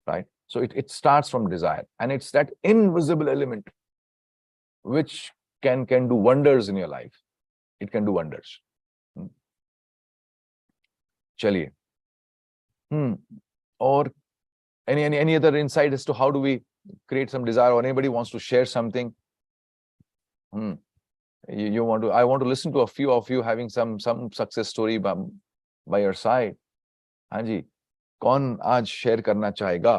A: right? So it starts from desire, and it's that invisible element which can do wonders in your life. It can do wonders. चलिए. और any other insight as to how do we create some desire, or anybody wants to share something? I want to listen to a few of you having some success story by your side. हाँ जी, कौन आज share करना चाहेगा?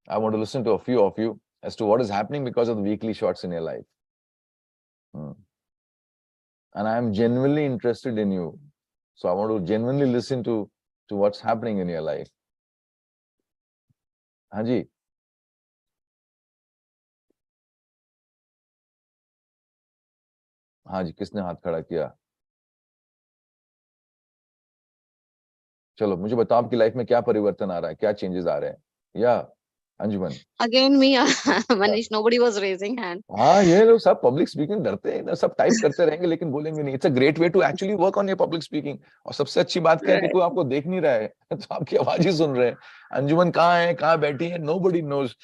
A: I want to listen to a few of you as to what is happening because of the weekly shots in your life. And I am genuinely interested in you, so I want to genuinely listen to what's happening in your life. हाँ जी. हाँ जी, किसने हाथ खड़ा किया? चलो मुझे बताओ, आपकी लाइफ में क्या परिवर्तन आ रहा है, क्या चेंजेस आ रहे हैं? या अंजुमन?
B: Again me, Manish, nobody was raising hand.
A: हाँ, ये लोग सब पब्लिक स्पीकिंग डरते हैं ना, सब टाइप करते रहेंगे लेकिन बोलेंगे नहीं. It's a great way to actually work on your public speaking. और सबसे अच्छी बात क्या है कि कोई आपको देख नहीं रहा है, तो आपकी आवाज ही सुन रहे हैं. अंजुमन कहाँ है, कहाँ बैठी है, नोबडी नोज.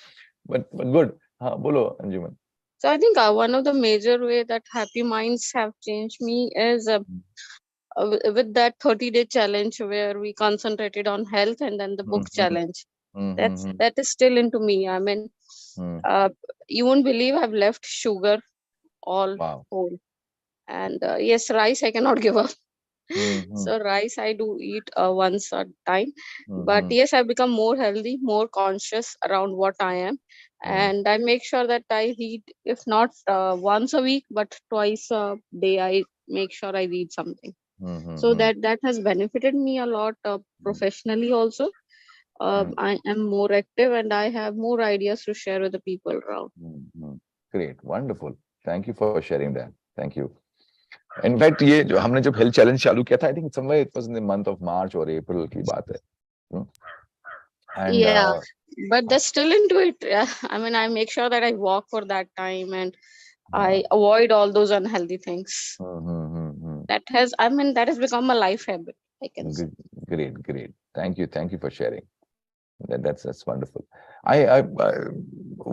A: But good. हाँ बोलो अंजुमन.
B: So I think one of the major way that happy minds have changed me is with that 30-day challenge where we concentrated on health, and then the book challenge. That is still into me. I mean, you won't believe I've left sugar all whole. And yes, rice I cannot give up. So rice I do eat once a time. But yes, I've become more healthy, more conscious around what I am. And I make sure that I read, if not once a week, but twice a day, I make sure I read something. So that has benefited me a lot professionally also. I am more active and I have more ideas to share with the people around.
A: Great, wonderful. Thank you for sharing that. Thank you. In fact, ये जो हमने जब health challenge चालू किया था, I think somewhere it was in the month of March or April की बात है.
B: And, yeah, but they're still into it. Yeah. I mean, I make sure that I walk for that time and I avoid all those unhealthy things. That has become a life habit, I can say.
A: Great. Thank you for sharing. That's wonderful. I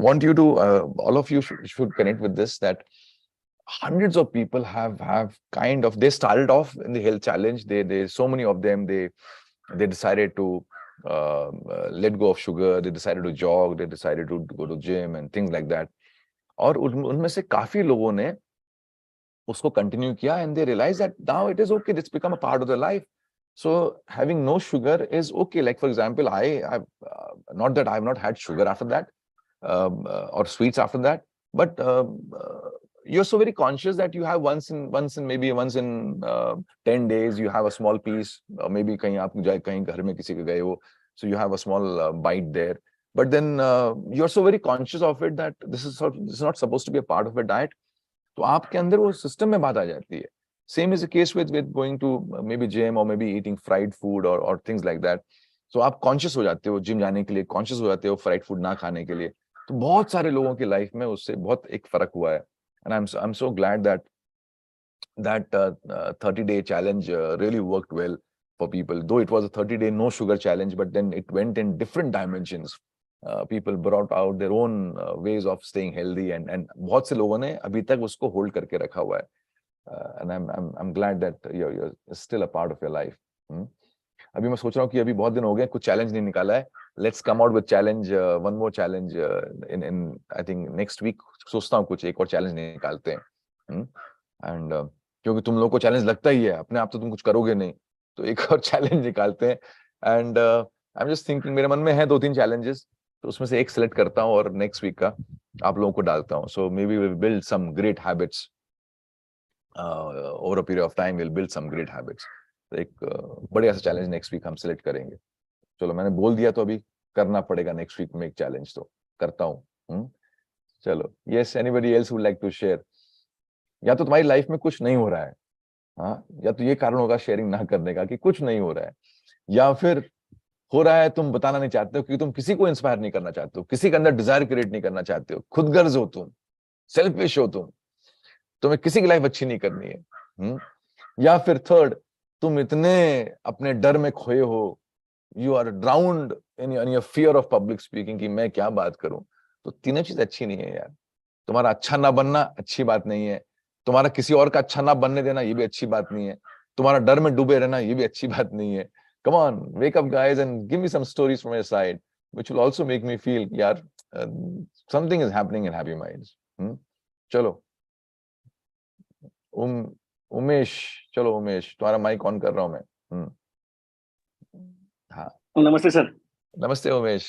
A: want you to all of you should connect with this, that hundreds of people have kind of, they started off in the health challenge. They so many of them, they decided to let go of sugar, they decided to jog, they decided to go to gym and things like that. और उनमें से काफी लोगों ने उसको continue किया, and they realized that now it is okay, it's become a part of their life. So having no sugar is okay. Like for example, I've not that I've not had sugar after that, or sweets after that, but you're so very conscious that you have once in 10 days you have a small piece, or maybe कहीं आप जाए कहीं घर में किसी के गए हो, so you have a small bite there. But then you're so very conscious of it that this is not supposed to be a part of a diet. तो आपके अंदर वो सिस्टम में बात आ जाती है. Same is the case with going to maybe gym or maybe eating fried food or things like that. So आप conscious हो जाते हो जिम जाने के लिए, conscious हो जाते हो fried food ना खाने के लिए. तो बहुत सारे लोगों की लाइफ में उससे बहुत एक फर्क हुआ है. And I'm so glad that 30-day challenge really worked well for people. Though it was a 30-day no sugar challenge, but then it went in different dimensions. People brought out their own ways of staying healthy, and बहुत से लोगों ने अभी तक उसको hold करके रखा हुआ है. And I'm glad that you're still a part of your life. अभी मैं सोच रहा हूँ कि अभी बहुत दिन हो गए कुछ चैलेंज नहीं निकाला है. Let's come out with challenge, one more challenge in I think next week. सोचता हूँ कुछ एक और चैलेंज निकालते हैं. And क्योंकि तुम लोगों को चैलेंज लगता ही है, अपने आप तो तुम कुछ करोगे नहीं, तो एक और चैलेंज निकालते हैं. And I am just thinking, मेरे मन में है 2-3 चैलेंजेस, तो उसमें से एक सिलेक्ट करता हूँ और नेक्स्ट वीक का आप लोगों को डालता हूँ. So maybe will build some great habits over a period of time. Will build some great habits. एक बढ़िया सा चैलेंज नेक्स्ट वीक हम सिलेक्ट करेंगे. चलो मैंने बोल दिया तो अभी करना पड़ेगा नेक्स्ट वीक में एक चैलेंज, तो करता हूँ. चलो, yes, anybody else would like to share? या तो तुम्हारी लाइफ में कुछ नहीं हो रहा है, हाँ, या तो ये कारण होगा शेयरिंग ना करने का कि कुछ नहीं हो रहा है, या फिर हो रहा है तुम बताना नहीं चाहते हो क्योंकि तुम किसी को इंस्पायर नहीं करना चाहते हो, किसी के अंदर डिजायर क्रिएट नहीं करना चाहते हो, खुदगर्ज हो तुम, सेल्फिश हो तुम, तुम्हें किसी की लाइफ अच्छी नहीं करनी है. या फिर थर्ड, तुम इतने अपने डर में खोए हो, you are drowned in your fear of public speaking कि मैं क्या बात करूं. तो तीनों चीज अच्छी नहीं है यार. तुम्हारा अच्छा ना बनना अच्छी बात नहीं है, तुम्हारा किसी और का अच्छा ना बनने देना ये भी अच्छी बात नहीं है, तुम्हारा डर में डूबे रहना ये भी अच्छी बात नहीं है. Come on, wake up guys and give me some stories from your side which will also make me feel यार something is happening in Happy Minds. चलो उमेश, चलो उमेश, तुम्हारा माइक ऑन कर रहा हूं मैं. हाँ,
C: नमस्ते सर.
A: नमस्ते उमेश,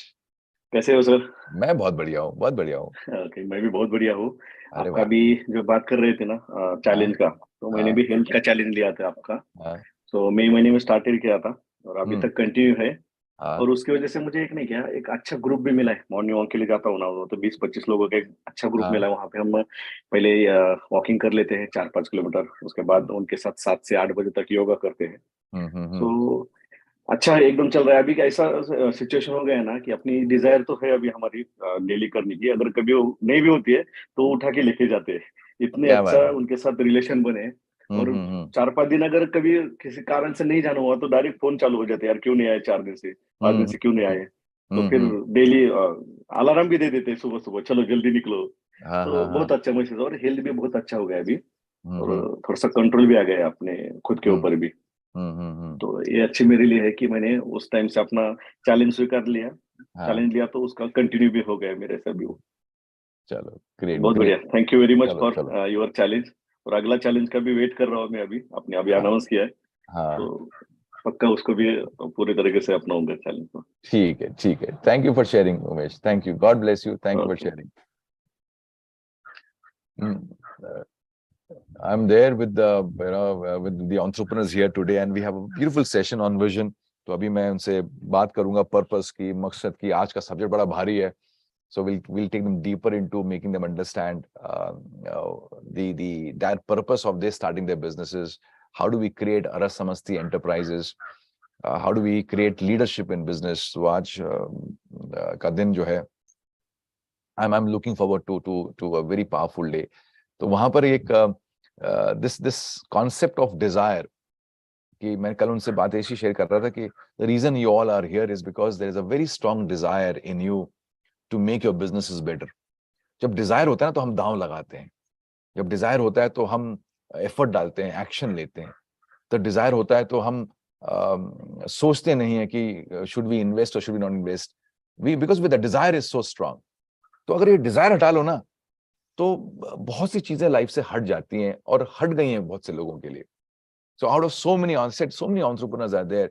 C: कैसे हो सर?
A: मैं बहुत बढ़िया हूँ, बहुत बढ़िया हूँ.
C: ओके, मैं भी बहुत बढ़िया हूँ.
A: अरे
C: आपका
A: वाह.
C: भी जो बात कर रहे थे ना चैलेंज का, तो मैंने
A: हाँ
C: भी हेल्थ का चैलेंज लिया था आपका.
A: हाँ
C: तो मई महीने में स्टार्टेड किया था और अभी तक कंटिन्यू है.
A: हाँ
C: और उसकी वजह से मुझे एक नहीं क्या, एक अच्छा ग्रुप भी मिला है. मॉर्निंग वॉक के लिए जाता हूँ ना, वो तो 20-25 लोगों का एक अच्छा ग्रुप
A: हाँ
C: मिला है. वहाँ पे हम पहले वॉकिंग कर लेते हैं 4-5 किलोमीटर. उसके बाद उनके साथ 7 से 8 बजे तक योगा करते हैं. तो अच्छा है, एकदम चल रहा है. अभी का ऐसा सिचुएशन हो गया है ना कि अपनी डिजायर तो है अभी हमारी डेली करने की. अगर कभी वो नहीं भी होती है तो उठा के लेके जाते हैं. इतने
A: क्या बात
C: अच्छा
A: है.
C: उनके साथ रिलेशन बने. और 4-5 दिन अगर कभी किसी कारण से नहीं जाना हुआ तो डायरेक्ट फोन चालू हो जाते हैं, यार क्यों नहीं आए 4 दिन से, 5 दिन से क्यों नहीं आए. तो फिर डेली अलार्म भी दे देते हैं सुबह सुबह, चलो जल्दी निकलो.
A: हाँ
C: तो
A: हाँ हाँ.
C: बहुत अच्छा महसूस. और हेल्थ भी बहुत अच्छा हो गया अभी. और थोड़ा सा कंट्रोल भी आ गया है अपने खुद के ऊपर भी. तो ये अच्छी मेरे लिए है कि मैंने उस टाइम से अपना चैलेंज स्वीकार लिया. चैलेंज लिया तो उसका कंटिन्यू भी हो गया मेरे से भी वो.
A: चलो ग्रेट
C: बहुत बढ़िया.
A: Great.
C: Thank you very much
A: चलो
C: फॉर
A: चलो.
C: Your challenge. और अगला चैलेंज का भी वेट कर रहा हूँ मैं. अभी आपने अभी
A: हाँ
C: अनाउंस किया है
A: हाँ,
C: तो पक्का उसको भी पूरी तरीके से अपनाऊंगा चैलेंज को.
A: ठीक है ठीक है. Thank you for sharing Umesh. Thank you. God bless you. Thank you for
C: okay.
A: Sharing. I'm there with with the entrepreneurs here today and we have a beautiful session on vision. तो अभी मैं उनसे बात करूंगा पर्पस की, मकसद की. आज का सब्जेक्ट बड़ा भारी है. So we'll take them deeper into making them understand that purpose of their starting their businesses. How do we create Aras Samasti enterprises? How do we create leadership in business? So आज का दिन जो है, I'm looking forward to a very powerful day. तो वहां पर एक this concept of desire कि मैं कल उनसे बात ऐसी शेयर कर रहा था कि the reason you all are here is because there is a very strong desire in you to make your businesses better. जब डिजायर होता है ना तो हम दांव लगाते हैं. जब डिजायर होता है तो हम एफर्ट डालते हैं, एक्शन लेते हैं. तो डिजायर होता है तो हम सोचते नहीं है कि शुड वी इन्वेस्ट और should we not invest. We because with the desire is so strong. तो अगर ये डिजायर हटा लो ना तो बहुत सी चीजें लाइफ से हट जाती हैं और हट गई हैं बहुत से लोगों के लिए. So out of so many entrepreneurs are there.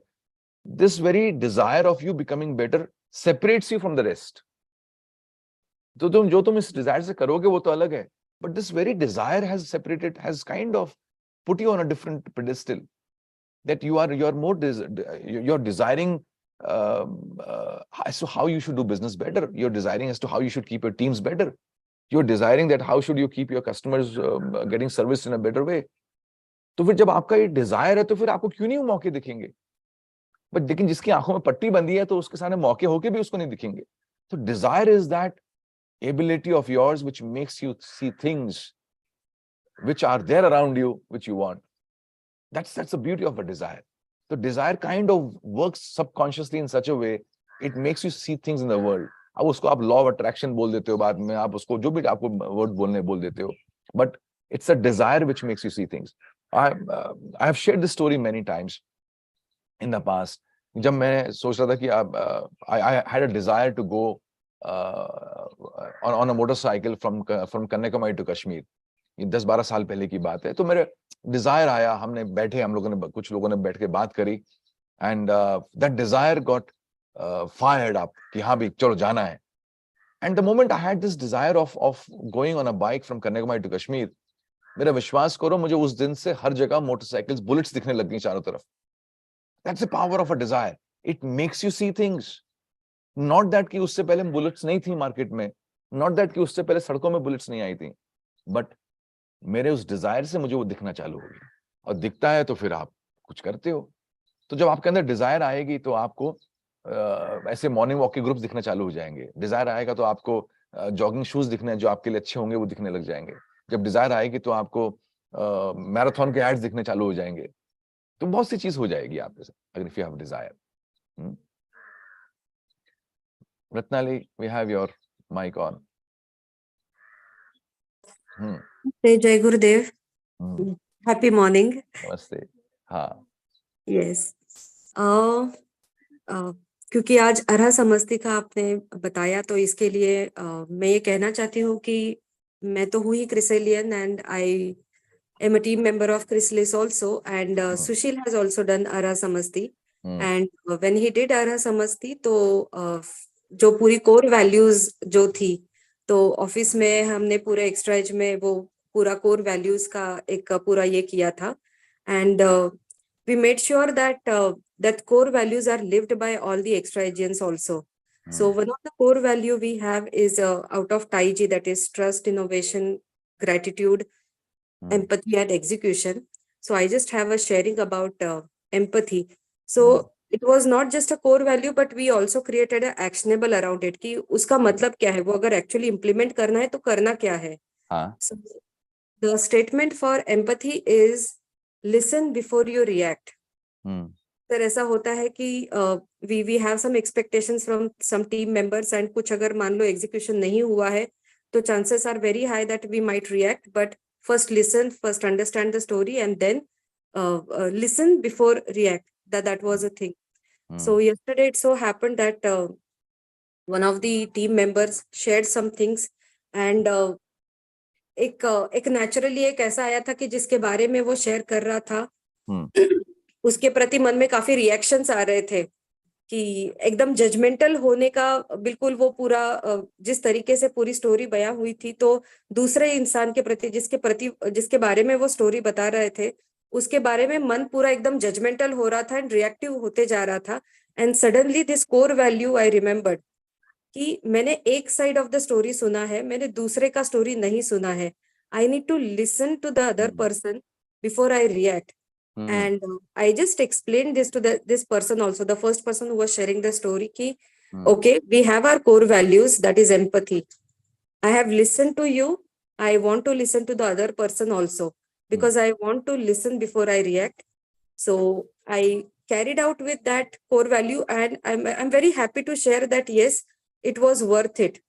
A: This very desire of you becoming better separates you from the rest. तो तुम इस desire से करोगे वो तो अलग है. But this very desire has kind of put you on a different pedestal. That you're more you're desiring as to how you should do business better. You're desiring as to how you should keep your teams better. You're desiring that how should you keep your customers getting service in a better way. तो फिर जब आपका ये desire है तो फिर आपको क्यों नहीं वो मौके दिखेंगे? बट लेकिन जिसकी आंखों में पट्टी बंधी है तो उसके सामने मौके होके भी उसको नहीं दिखेंगे. तो desire is that ability of yours which makes you see things which are there around you which you want. That's the beauty of a desire. The desire kind of works subconsciously in such a way it makes you see things in the world. अब उसको आप law of attraction बोल देते हो बाद में, आप उसको जो भी आपको word बोलने बोल देते हो, but it's a desire which makes you see things. I have shared this story many times in the past. जब मैं सोच रहा था कि I had a desire to go on a motorcycle from Kanyakumari to Kashmir. ये 10-12 साल पहले की बात है. तो मेरे डिजायर आया, कुछ लोगों ने बैठ के बात करी, and that desire got fired up कि हाँ भी चलो जाना है. And the moment I had this desire of going on a bike from Kanyakumari to Kashmir, मेरा विश्वास करो मुझे उस दिन से हर जगह मोटरसाइकिल्स, बुलेट्स दिखने लग गई चारों तरफ. That's the power of a desire. It makes you see things. Not that कि उससे पहले बुलेट्स नहीं थी मार्केट में, not that कि उससे पहले सड़कों में बुलेट्स नहीं आई थी, but मेरे उस डिजायर से मुझे वो दिखना चालू हो गया. और दिखता है तो फिर आप कुछ करते हो. तो जब आपके अंदर डिजायर आएगी तो आपको ऐसे मॉर्निंग वॉक के ग्रुप्स दिखना चालू हो जाएंगे. डिजायर आएगा तो आपको जॉगिंग शूज दिखने जो आपके लिए अच्छे होंगे वो दिखने लग जाएंगे. जब डिजायर आएगी तो आपको मैराथन के एड्स दिखने चालू हो जाएंगे. तो बहुत सी चीज हो जाएगी आपके साथ अगर if you have desire. Ratnali, we have your mic on.
D: जय गुरुदेव. Happy morning.
A: नमस्ते. हाँ.
D: यस. क्योंकि आज अरहा समस्ती का आपने बताया तो इसके लिए मैं ये कहना चाहती हूँ कि मैं तो हूँ ही Chrysalian and I am a team member of Chrysalis also and Sushil has also done अरहा समस्ती एंड व्हेन ही डिड अरहा समस्ती तो जो पूरी कोर वैल्यूज जो थी तो ऑफिस में हमने पूरे एक्स्ट्रा एज में वो पूरा कोर वैल्यूज का एक पूरा ये किया था and we made sure that that core values are lived by all the extra agents also. So one of the core value we have is out of TAIG, that is trust, innovation, gratitude, empathy and execution. So I just have a sharing about empathy. So it was not just a core value but we also created a actionable around it कि उसका मतलब क्या है, वो अगर actually implement करना है तो करना क्या है. So the statement for empathy is listen before you react. Sir ऐसा होता है कि we have some expectations from some team members and कुछ अगर मान लो execution नहीं हुआ है तो chances are very high that we might react, but first listen, first understand the story and then listen before react. That was a thing. So yesterday it so happened that one of the team members shared some things and एक naturally एक ऐसा आया था कि जिसके बारे में वो शेयर कर रहा था उसके प्रति मन में काफी रिएक्शंस आ रहे थे कि एकदम जजमेंटल होने का बिल्कुल वो पूरा जिस तरीके से पूरी स्टोरी बयां हुई थी तो दूसरे इंसान के प्रति जिसके बारे में वो स्टोरी बता रहे थे उसके बारे में मन पूरा एकदम जजमेंटल हो रहा था एंड रिएक्टिव होते जा रहा था. And suddenly this core value I remembered कि मैंने एक साइड ऑफ द स्टोरी सुना है, मैंने दूसरे का स्टोरी नहीं सुना है. I need to listen to the other person before I react. And I just explained this to this person also, the first person who was sharing the story ki okay, we have our core values, that is empathy. I have listened to you, I want to listen to the other person also because I want to listen before I react. So I carried out with that core value and I'm very happy to share that yes, it was worth it.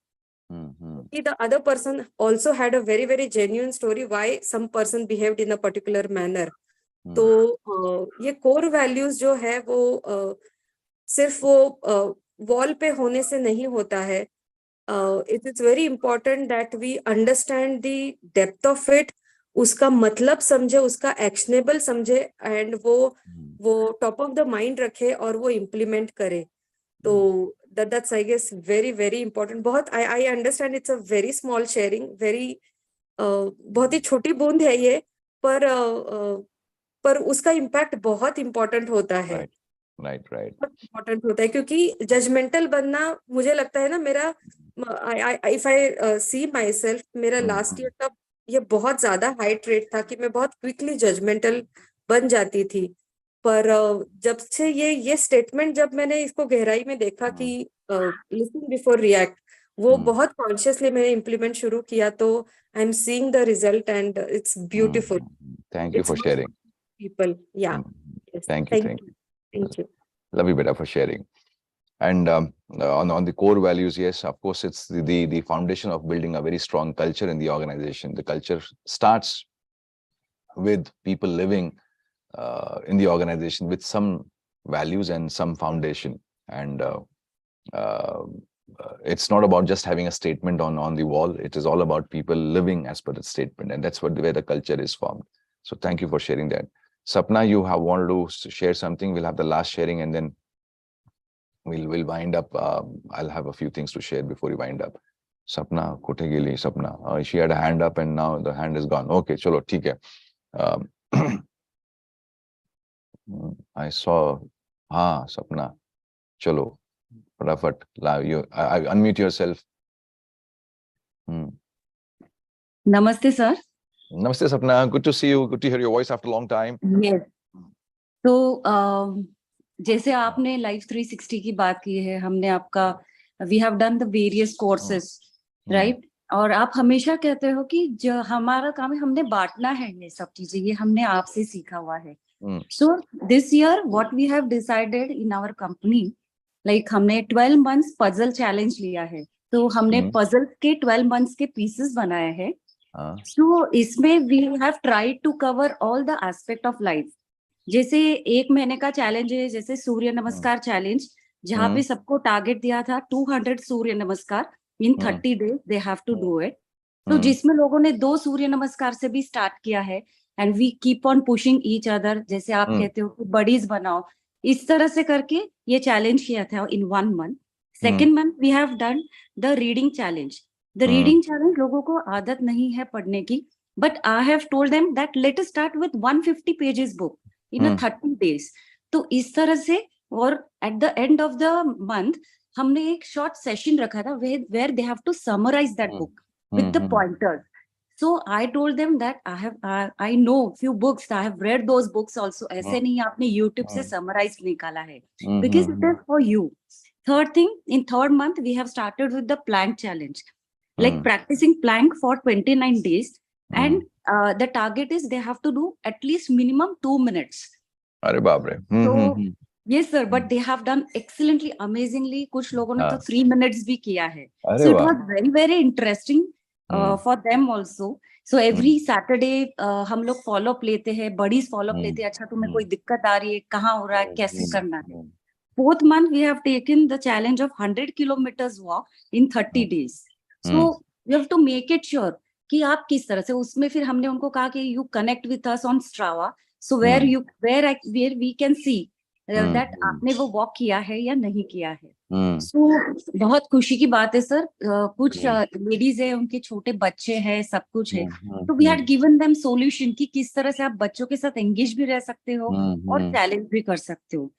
D: The other person also had a very very genuine story why some person behaved in a particular manner. तो ये core values जो है वो सिर्फ वो wall पे होने से नहीं होता है. It is very important that we understand the depth of it उसका मतलब समझे, उसका एक्शनेबल समझे, एंड वो टॉप ऑफ द माइंड रखे और वो इम्प्लीमेंट करे। तो that's I guess very important। बहुत I understand it's a very small sharing, very बहुत ही छोटी बूंद है ये, पर उसका इम्पैक्ट बहुत इम्पोर्टेंट होता है।
A: राइट
D: बहुत इम्पोर्टेंट होता है, क्योंकि जजमेंटल बनना, मुझे लगता है ना, मेरा if I see myself, मेरा लास्ट ईयर का ये बहुत ज्यादा हाई ट्रेड था कि मैं बहुत क्विकली जजमेंटल बन जाती थी। पर जब से ये स्टेटमेंट, जब मैंने इसको गहराई में देखा कि लिसन बिफोर रिएक्ट, वो बहुत कॉन्शियसली मैंने इम्प्लीमेंट शुरू किया, तो I am seeing the result and it's beautiful.
A: Thank you for sharing
D: people, या
A: thank
D: you
A: love you beta for sharing. And on the core values, yes, of course, it's the foundation of building a very strong culture in the organization. The culture starts with people living in the organization with some values and some foundation. And it's not about just having a statement on the wall. It is all about people living as per the statement, and that's where the culture is formed. So thank you for sharing that. Sapna, you have wanted to share something. We'll have the last sharing, and then we'll wind up. I'll have a few things to share before we wind up. Sapna, kote geli Sapna. She had a hand up, and now the hand is gone. Okay, chalo, theek hai. I saw. हाँ, Sapna. Chalo, फटाफट you unmute yourself.
E: Namaste, sir.
A: Namaste, Sapna. Good to see you. Good to hear your voice after a long time.
E: Yes. तो जैसे आपने life 360 की बात की है, हमने आपका we have done the various courses, right? और आप हमेशा कहते हो कि जो हमारा काम है, हमने बांटना है ये सब चीजें, ये हमने आपसे सीखा हुआ है। So this year what we have decided in our company, like हमने 12 मंथ्स पजल चैलेंज लिया है। तो हमने पजल के 12 मंथ्स के पीसेस बनाए हैं। सो इसमें we have tried to cover all the aspect of life. जैसे 1 महीने का चैलेंज है, जैसे सूर्य नमस्कार चैलेंज, जहाँ पे सबको टारगेट दिया था 200 Surya Namaskar in 30 days they have to do it. तो जिसमें लोगों ने 2 सूर्य नमस्कार से भी स्टार्ट किया है, and we keep on pushing each other. जैसे आप कहते हो कि बडीज बनाओ, इस तरह से करके ये चैलेंज किया था इन 1 मंथ। Second month we have done the reading challenge. The reading challenge, लोगों को आदत नहीं है पढ़ने की, but I have told them that let us start with 150 pages book in 30 days। तो इस तरह से, और at the end of the month हमने एक शॉर्ट सेशन रखा था where they have to summarise that book with the pointers. So I told them that I know few books, I have read those books also. ऐसे नहीं आपने YouTube से summarise निकाला है, because it is for you. Third thing, in third month we have started with the plank challenge, like practicing plank for 29 days, and the target is they have to do at least minimum 2 minutes.
A: अरे बाप रे।
E: So yes sir, but they have done excellently, amazingly। कुछ लोगों ने तो 3 minutes भी किया है। So it was very interesting for them also। So every Saturday हम लोग follow up लेते हैं, buddies follow up लेते हैं। अच्छा, तुम्हें कोई दिक्कत आ रही है, कहाँ हो रहा है, कैसे करना है। Fourth month we have taken the challenge of 100 kilometers walk in 30 days। So you have to make it sure कि आप किस तरह से, उसमें फिर हमने उनको कहा कि you connect with us on Strava, so where we can see that आपने वो वॉक किया है या नहीं किया है। So बहुत खुशी की बात है सर, कुछ लेडीज है, उनके छोटे बच्चे हैं, सब कुछ है, तो we had given them solution कि किस तरह से आप बच्चों के साथ एंगेज भी रह सकते हो और चैलेंज भी कर सकते हो।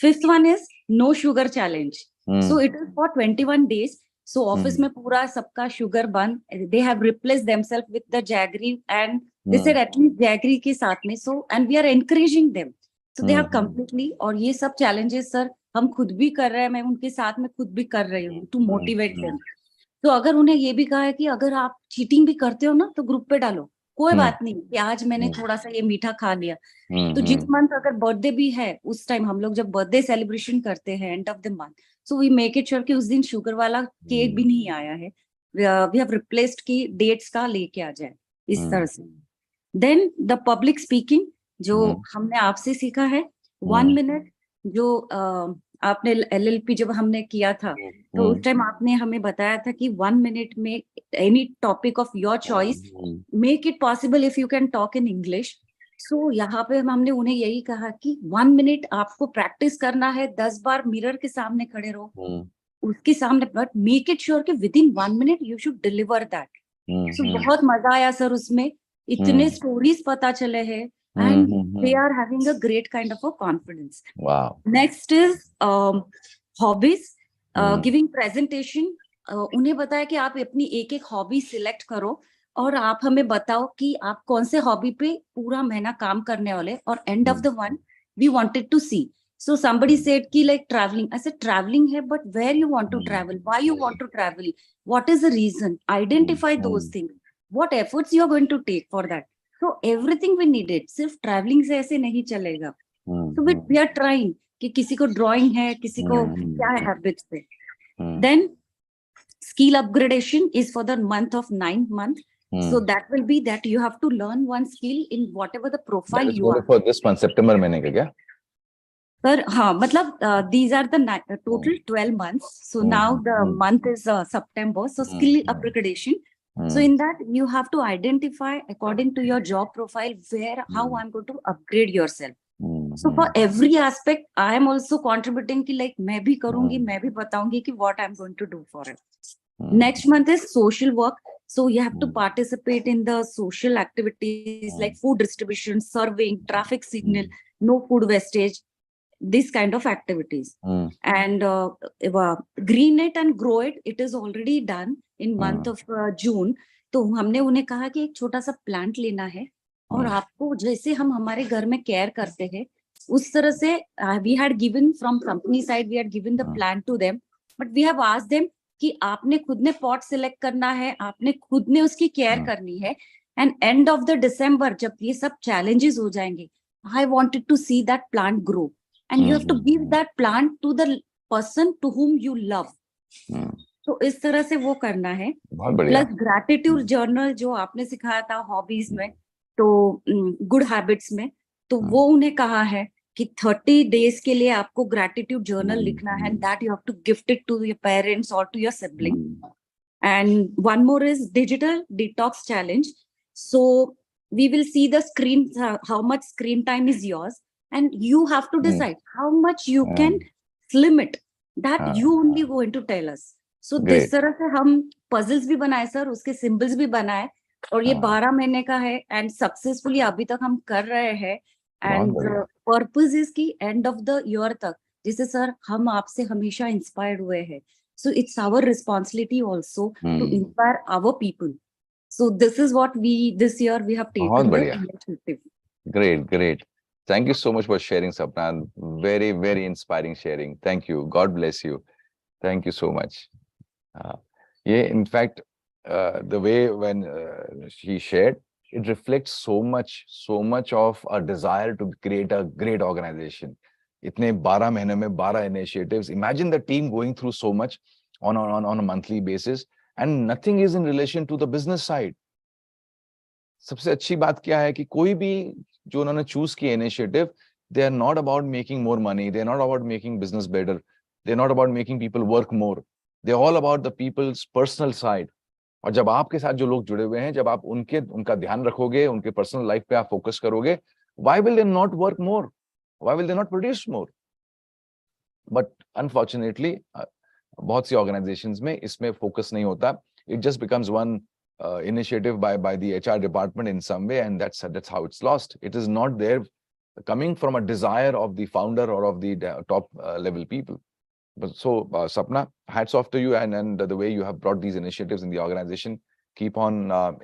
E: Fifth one is no sugar challenge। So it is for 21 days। So office में पूरा सबका शुगर बंद, they have replaced themselves with the jaggery, and they said at least jaggery के साथ में। So and we are encouraging them, so they have completely। और ये सब challenges सर हम खुद भी कर रहे हैं, मैं उनके साथ में खुद भी कर रही हूँ to motivate them। तो अगर उन्हें ये भी कहा है कि अगर आप चीटिंग भी करते हो ना तो ग्रुप पे डालो, कोई बात नहीं कि आज मैंने थोड़ा सा ये मीठा खा लिया। तो जिस मंथ अगर बर्थडे भी है, उस टाइम हम लोग जब बर्थडे सेलिब्रेशन करते हैं end of the month, so we make it sure कि उस दिन शुगर वाला केक भी नहीं आया है, वी हैव रिप्लेस्ड की डेट्स का लेके आ जाए, इस तरह से। देन द पब्लिक स्पीकिंग जो हमने आपसे सीखा है, 1 मिनट जो आपने LLP जब हमने किया था तो उस टाइम आपने हमें बताया था कि 1 मिनट में any topic of your choice, make it possible if you can talk in English. So यहाँ पे हमने उन्हें यही कहा कि 1 मिनट आपको प्रैक्टिस करना है, 10 बार मिरर के सामने खड़े रहो, उसके सामने, बट मेक इट श्योर कि within 1 minute you should deliver that. So बहुत मजा आया सर उसमें, इतने स्टोरीज पता चले हैं and they are having a great kind of a confidence. Next is hobbies, giving presentation. उन्हें बताया कि आप अपनी एक एक हॉबी सिलेक्ट करो और आप हमें बताओ कि आप कौन से हॉबी पे पूरा महीना काम करने वाले, और end of the one we wanted to see. So somebody said ki like traveling. I said traveling hai, but where you want to travel? Why you want to travel? What is the reason? Identify those things. What efforts you are going to take for that? So everything we needed. सिर्फ traveling से ऐसे नहीं चलेगा. So we are trying कि किसी को drawing है, किसी को क्या है habits पे. Then skill upgradation is for the month of 9 month. So that will be that you have to learn one skill in whatever the profile you are.
A: For this month, September महीने का क्या?
E: Sir, हाँ, मतलब these are the total 12 months. So now the month is September. So skill upgradation. So in that you have to identify according to your job profile where, how I'm going to upgrade yourself. So for every aspect, I am also contributing कि like मैं भी करूँगी, मैं भी बताऊँगी कि what I'm going to do for it. Next month is social work. So you have to participate in the social activities like food distribution, serving, traffic signal, no food wastage. This kind of activities. And green it and grow it, it is already done in month of June. तो हमने उन्हें कहा कि एक छोटा सा plant लेना है और आपको जैसे हम हमारे घर में केयर करते हैं उस तरह से we had given from company side, we had given the plan to them, but we have asked them कि आपने खुद ने पॉट सिलेक्ट करना है, आपने खुद ने उसकी केयर करनी है, and and of the December जब ये सब challenges हो जाएंगे, I wanted to see that plant grow. And you have to give that plant to the person to whom you love. तो इस तरह से वो करना है. प्लस ग्रैटिट्यूड जर्नल जो आपने सिखाया था हॉबीज में, तो गुड हैबिट्स में, तो वो उन्हें कहा है कि 30 डेज के लिए आपको ग्रैटिट्यूड जर्नल लिखना है, that you have to gift it to your parents और to your sibling. And one more is digital detox challenge. So we will see the screen, how much screen time is yours. And you have to decide how much you can slim it. That you only going to tell us. So this तरह से हम puzzles भी बनाए sir, उसके symbols भी बनाए, और ये 12 महीने का है and successfully अभी तक हम कर रहे हैं. And the purpose is कि end of the year तक, जिसे सर हम आपसे हमेशा inspired हुए हैं. So it's our responsibility also to inspire our people. So this is what this year we have taken the initiative.
A: Great. Thank you so much for sharing, Sapna. Very, very inspiring sharing. Thank you. God bless you. Thank you so much. In fact, the way when she shared, it reflects so much of a desire to create a great organization. Itne 12 महीने में 12 initiatives. Imagine the team going through so much on a monthly basis, and nothing is in relation to the business side. सबसे अच्छी बात क्या है कि कोई भी जो उन्होंने चूज किया initiative, they are not about making more money, they are not about making business better, they are not about making people work more, they are all about the people's personal side. और जब आपके साथ जो लोग जुड़े हुए हैं, जब आप उनका ध्यान रखोगे, उनके पर्सनल लाइफ पे आप फोकस करोगे, why will they not work more, why will they not produce more? But unfortunately बहुत सी ऑर्गेनाइजेशंस में इसमें फोकस नहीं होता. It just becomes one initiative by the HR department in some way, and that's how it's lost. It is not there coming from a desire of the founder or of the top level people. But so Sapna, hats off to you, and the way you have brought these initiatives in the organization. Keep on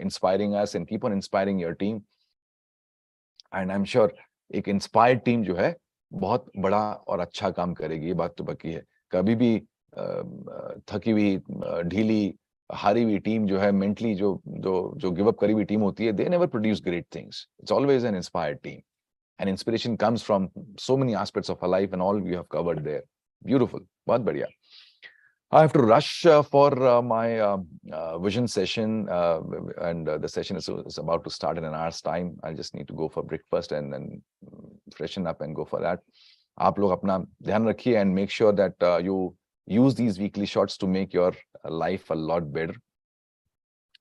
A: inspiring us and keep on inspiring your team. And I'm sure एक inspired team जो है बहुत बड़ा और अच्छा काम करेगी, ये बात तो पक्की है. कभी भी थकी हुई, ढीली, हारी हुई टीम जो है, मेंटली जो गिव अप करी हुई टीम होती है, they never produce great things. It's always an inspired team, and inspiration comes from so many aspects of a life, and all you have covered there. Beautiful, बहुत बढ़िया. I have to rush for my vision session, and the session is about to start in an hour's time. I just need to go for breakfast and then freshen up and go for that. आप लोग अपना ध्यान रखिए and make sure that you use these weekly shots to make your life a lot better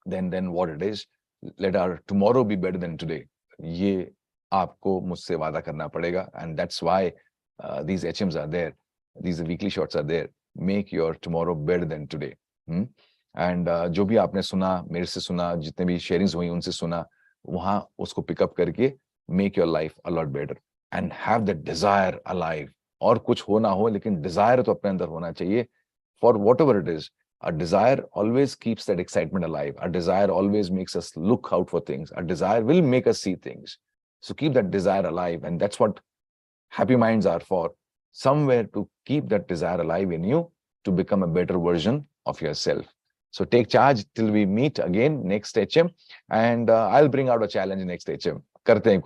A: than what it is. Let our tomorrow be better than today. ये आपको मुझसे वादा करना पड़ेगा and that's why these HMs are there. These weekly shots are there. Make your tomorrow better than today. And जो भी आपने सुना, मेरे से सुना, जितने भी शेयरिंग्स हुई उनसे सुना, वहां उसको पिकअप करके make your life a lot better and have the desire alive. और कुछ हो ना हो लेकिन desire तो अपने अंदर होना चाहिए for whatever it is. A desire always keeps that excitement alive. A desire always makes us look out for things. A desire will make us see things. So keep that desire alive. And that's what happy minds are for. Somewhere to keep that desire alive in you to become a better version of yourself. So take charge till we meet again next HM. And I'll bring out a challenge next HM. Karte hain.